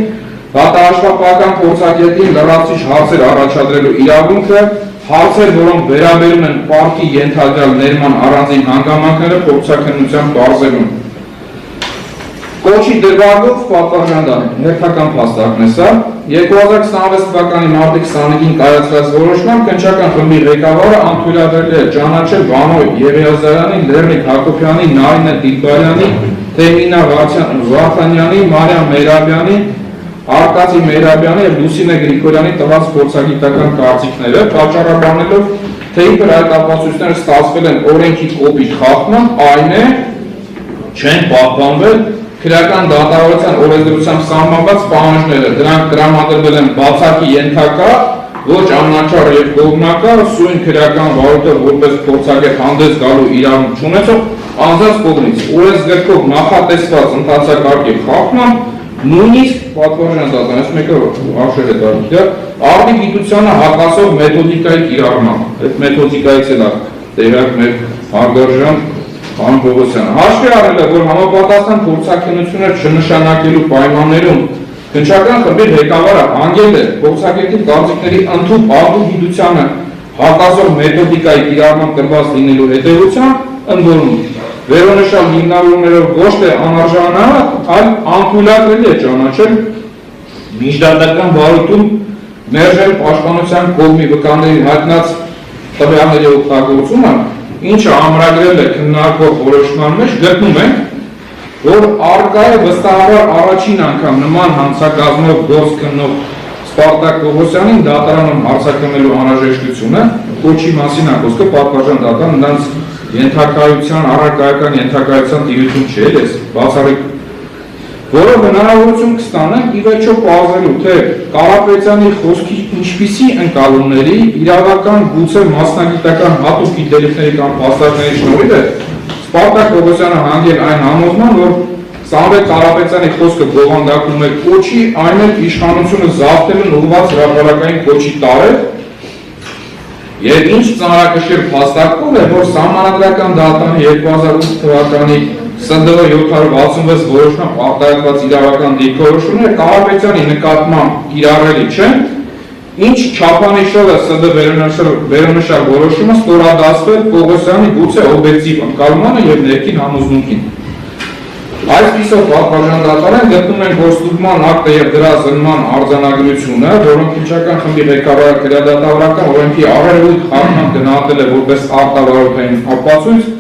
դատաշխապական փորձագետին լրացուցիչ հարցեր առաջադրելու իրավունքը, հարցեր, որոնք վերաբերում են պարտքի ենթադրյալ ներման առանձին հանգամանքները փորձաքննության բարձրում։ Կոչի դրվագով պատվարժանդան հերթական փաստարկն է սա, 2026 թվականի մարտի 25-ին կայացված որոշմամբ քննչական խմբի ղեկավարը անթույլատրել է ճանաչել Վանո Եղիազարյանի, Լեռնիկ Հակոբյանի, Նարինե Տիգրարյանի, Թեմինա Վարդանյանի, Մարիամ Մերաբյանի, Արկադի Մերաբյանի եւ Լուսինե Գրիգորյանի տված փորձագիտական կարծիքները, պատճառաբանելով, թե իբր այդ ապացույցները ստացվել են օրենքի կոպիտ խախտման, այն է չեն պահպանվել քրեական դատավարության օրենսդրությամբ սահմանված պահանջները, դրանք տրամադրվել են բացակի ենթակա, ոչ աննաչառ եւ կողմնակալ, սույն քրեական վարորդը որպես փորձագետ հանդես գալու իրավունք չունեցող անձանց կողմից օրենսգրքով նախատեսված ընթացակարգի խախտման, նույնիսկ պատվարժան դատան, այս մեկը աշել է դարիքյա, արդի գիտությանը հակասող մեթոդիկայի կիրառմամբ, այդ մեթոդիկայից էլ տեղյակ մեր հարգարժան Պարոն Պողոսյանը, հաշվի առնելով, որ համապատասխան փորձաքննություններ չնշանակելու պայմաններում քննչական խմբի ղեկավարը հանգել է փորձագետի կարծիքների ընդհանուր արդյունքությանը հակասող մեթոդիկայի կիրառմամբ տրված լինելու հետևությամբ, ընդ որում վերոնշյալ հիմնավորումներով ոչ թե անարժանանալ, այլ անթույլատրելի է ճանաչել միջդատական վարույթում մերժել պաշտպանության կողմի վկաների հայտնած տվյալների օգտագործումը, ինչը ամրագրել է քննարկող որոշման մեջ, գտնում ենք, որ առկա է վստահաբար առաջին անգամ նման հանցակազմով գործ քննող Սպարտակ Պողոսյանին դատարանում հարցաքննելու անհրաժեշտությունը, կոչի մասին ակոսքը պատվարժան դատան նրանց ենթակայության, առարկայական ենթակայության տիրություն չէ, ես բացառիկ, որով հնարավորություն կստանանք ի վերջո պարզելու, թե Կարապետյանի խոսքի ինչպիսի ընկալումների, իրավական գուցե մասնագիտական հատուկ գիտելիքների կամ փաստարկների շնորհիվ է Սպարտակ Պողոսյանը հանգել այն համոզման, որ Սամվել Կարապետյանի խոսքը բովանդակում է կոչի, այն էլ իշխանությունը զավթելուն ուղղված հրապարակային կոչի տարել, եւ ինչ ծանրակշիռ փաստարկում է, որ Սահմանադրական դատարանի 2008 թվականի ՍԴ 766 որոշմամբ արտահայտված իրավական դիրքորոշումները Կարապետյանի նկատմամբ կիրառելի չեն, ինչ չափանիշով է ՍԴ վերոնշյալ որոշումը ստորադասվել Պողոսյանի գուցե օբյեկտիվ ընկալմանը եւ ներքին համոզմունքին։ Այսպիսով պատվարժան դատարան գտնում են, որ ստուգման ակտը եւ դրա զննման արձանագրությունը, որոնք քննչական խմբի ղեկավարը քրեադատավորական օրենքի առերևույթ խախտման գնահատել է որպես արտավարորդային ապացույց,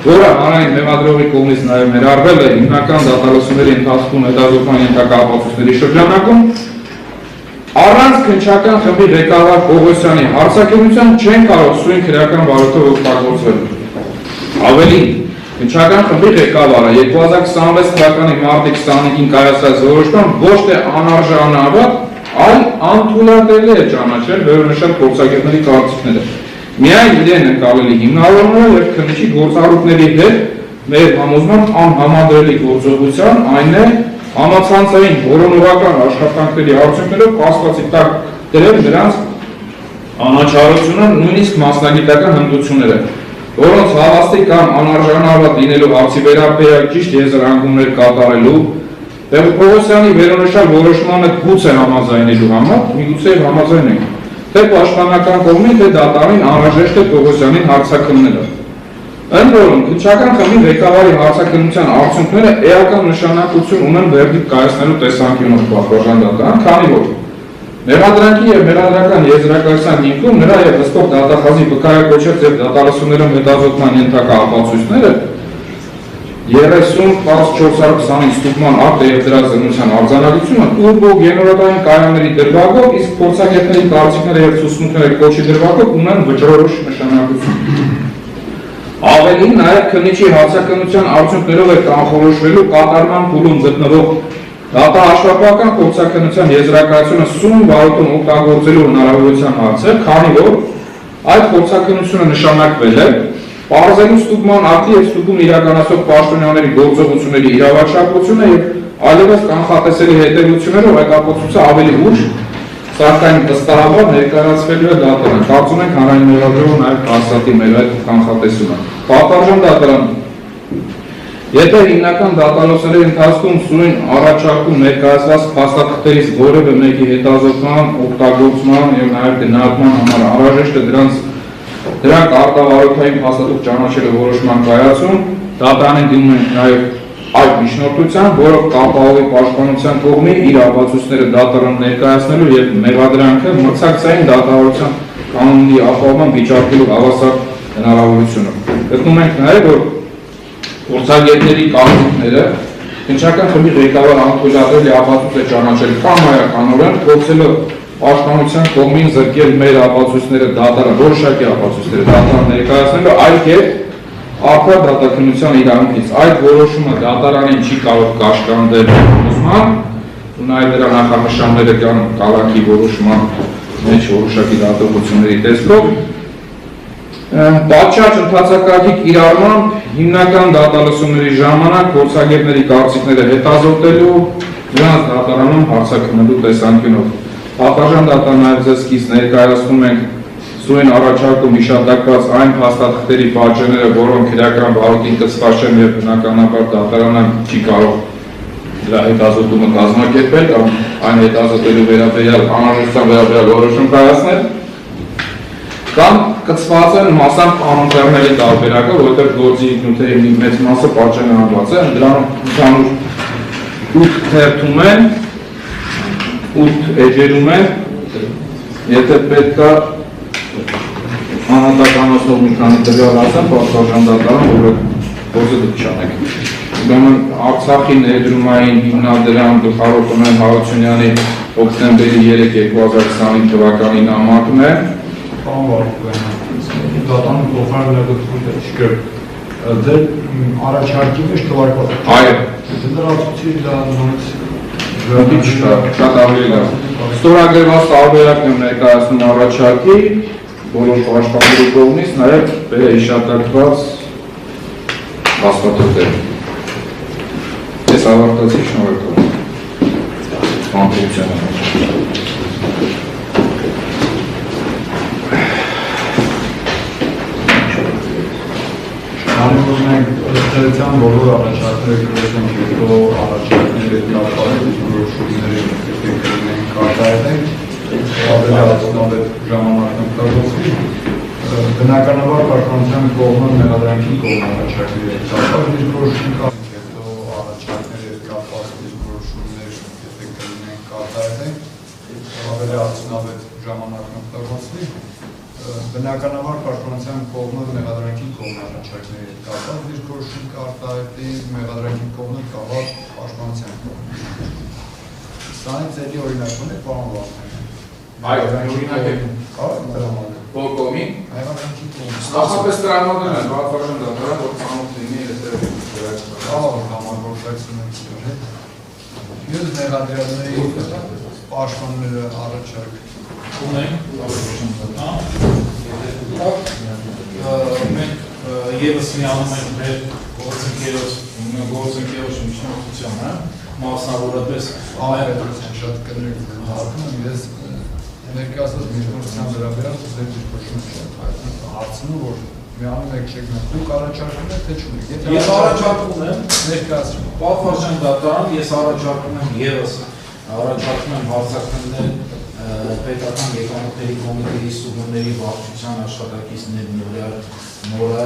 որը հանրային մեղադրողի կողմից նաեւ ներառվել է հիմնական դատալությունների ընթացքում հետազոտման ենթակա ապացույցների շրջանակում, առանց քննչական խմբի ղեկավար Պողոսյանի հարցակերության չեն կարող սույն քրեական վարորդով օգտագործվել։ Ավելին, քննչական խմբի ղեկավարը 2026 թվականի մարտի 25-ին կայացած որոշմամբ ոչ թե անարժանավատ, այլ անթույլատելի է ճանաչել վերոնշյալ փորձագետների կարծիքները։ Միայն իրեն ընկալելի հիմնավորումները եւ քննիչի գործառույթների հետ մեր համոզման անհամադրելի գործողության այն է համացանցային որոնողական աշխատանքների արդյունքներով կասկածի տակ դրել նրանց անաչառությունը, նույնիսկ մասնագիտական հմտությունները, որոնց հավաստի կամ անարժանավատ լինելու հարցի վերաբերյալ ճիշտ եզրանկումներ կատարելու, Պողոսյանի վերոնշյալ որոշմանը գուցե համաձայնելու համար, միգուցե համաձայն ենք, թե պաշտպանական կողմից, թե դատարանին անհրաժեշտ է Պողոսյանին հարցաքննելը։ Ընդ որում, քննչական խմբի ղեկավարի հարցաքննության արդյունքները էական նշանակություն ունեն վերդիկտ կայացնելու տեսանկյունով պատվարժան դատարան, քանի որ մեղադրանքի եւ մեղադրական եզրակացության հիմքում նրա եւ հստակ դատախազի վկայակոչած եւ դատալություններում հետազոտման ենթակա ապացույցները 30-1420 ստուգման ակտը եւ դրա զննության արձանագրությունը տուրբոգեներատային կայանների դրվագով, իսկ փորձագետների կարծիքները եւ ցուցմունքները կոչի դրվագով ունեն վճռորոշ նշանակություն։ Ավելին նաև քննիչի հարցաքննության արդյունքներով է կանխորոշվելու կատարման փուլում գտնվող դատահաշվապահական փորձաքննության եզրակացությունը սում վարորդում օգտագործելու հնարավորության հարցը, քանի որ այդ փորձաքննությունը նշանակվել է պարզելու ստուգման ակտի եւ ստուգում իրականացող պաշտոնյաների գործողությունների իրավաչափությունը եւ այլևս կանխատեսելի հետևություններով այդ ապացույցը ավելի ուշ սակայն վստահաբար ներկայացվելու է դատարան։ Կարծում ենք հանրային մեղադրողը նաև հաստատի մեր այդ կանխատեսումը։ Պատվարժան դատարան, եթե հիմնական դատալությունների ընթացքում սույն առաջարկում ներկայացված փաստաթղթերից որևէ մեկի հետազոտման, օգտագործման եւ նաև գնահատման համար անհրաժեշտ է դրանք արտավարորդային փաստաթուղթ ճանաչելու որոշման կայացում, դատարանին դիմում ենք նաև այդ միջնորդության, որը կապահովի պաշտպանության կողմի իր ապացույցները դատարան ներկայացնելու եւ մեղադրանքը մրցակցային դատավարության կանոնի ապահովման վիճարկելու հավասար հնարավորությունը։ Գտնում ենք նաեւ, որ փորձագետների կարծիքները քննչական խմբի ղեկավար անթույլատելի ապացույց է ճանաչել կամ հայականորեն փորձելով պաշտպանության կողմին զրկել մեր ապացույցները դատարան, որոշակի ապացույցները դատարան ներկայացնելու, այլ կերպ Արտար դատաքննության իրավունքից այդ որոշումը դատարանին չի կարող կաշկանդել ուսման, նաև դրա նախանշանները կան կալանքի որոշման մեջ որոշակի դատողությունների տեսքով։ Պատշաճ ընթացակարգի կիրառմամբ հիմնական դատալությունների ժամանակ փորձագետների կարծիքները հետազոտելու, նրանց դատարանում հարցաքննելու տեսանկյունով։ Պատվարժան դատարան նաև ձեզ սկիզբ ներկայացնում ենք սույն առաջարկում հիշատակված այն փաստաթղթերի պատճենները, որոնք քրեական վարորդին կցված չեն եւ բնականաբար դատարանը չի կարող դրա հետազոտումը կազմակերպել կամ այն հետազոտելու վերաբերյալ անհրաժեշտության վերաբերյալ որոշում կայացնել, կամ կցված են մասամբ անընդհանրելի տարբերակը, որովհետեւ գործի նյութերի մի մեծ մասը պատճենահանված է, դրանով ընդհանուր 8 թերթում են, 8 էջերում են, եթե պետք է անհատականացնող մի քանի տվյալ ասեմ, պատվարժան դատարան, որը գործը դուք չանեք։ Ուրեմն Արցախի ներդրումային հիմնադրամ գլխավոր տնօրեն Հարությունյանի հոկտեմբերի 3-2025 թվականի նամակն է։ Դատարանը փոխարինը չկա։ Ձեր առաջարկի մեջ թվարկված։ Այո։ Դրացուցի դա նորից չկա, շատ ավելի լավ։ Ստորագրված տարբերակն եմ ներկայացնում առաջարկի, բոլոր պաշտպանների կողմից, նաև վերահիշատակված փաստաթղթեր։ Ես ավարտացի, շնորհակալ եմ։ Անկրությանը։ Քանի որ մենք ըստ բոլոր առաջարկները գրեցինք, հետո առաջարկները կապված որոշումների կրկնենք արտահայտենք, ավելի արդյունավետ ժամանակ օգտագործվի, բնականաբար պաշտպանության կողմը մեղադրանքի կողմն առաջարկները կապված դիրքորոշում կա, հետո առաջարկները կապված դիրքորոշումներ կրկնենք արտահայտենք, ավելի արդյունավետ ժամանակ օգտագործվի, բնականաբար պաշտպանության կողմը մեղադրանքի կողմն առաջարկների կապված դիրքորոշում կարտահայտի, մեղադրանքի կողմը կապված պաշտպանության կողմն։ Սրանից էլի օրինակ ունեք, պարոն Վարդանյան։ Այո, օրինակ եք։ Որ կողմի։ Մեղադրանքի կողմը։ Նախապես տրամադրել են վարչական դատարան, որ ծանոթ լինի այստեղ համագործակցություն ենք իրար հետ։ Մյուս մեղադրյալների պաշտպանները առաջարկ ունենք, մենք եւս միանում ենք մեր գործընկերոջ միջնորդությանը, մասնավորապես Պետրոսյան շատ կներեք հարցում եմ, ես ներկայացած միջնորդության վերաբերյալ ձեր դիրքորոշում շատ հարցնում, որ միանում եք չեք մենք դուք առաջարկում եք, թե չունեք։ Ես առաջարկում եմ ներկայացնում։ Պատվարժան դատարան, ես առաջարկում եմ եւս առաջարկում եմ հարցակցնել պետական եկամուտների կոմիտեի սուբների վարչության աշխատակիցներ Նորա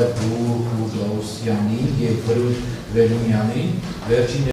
Գաուսյանին եւ Վրուժ Վերումյանին վերջին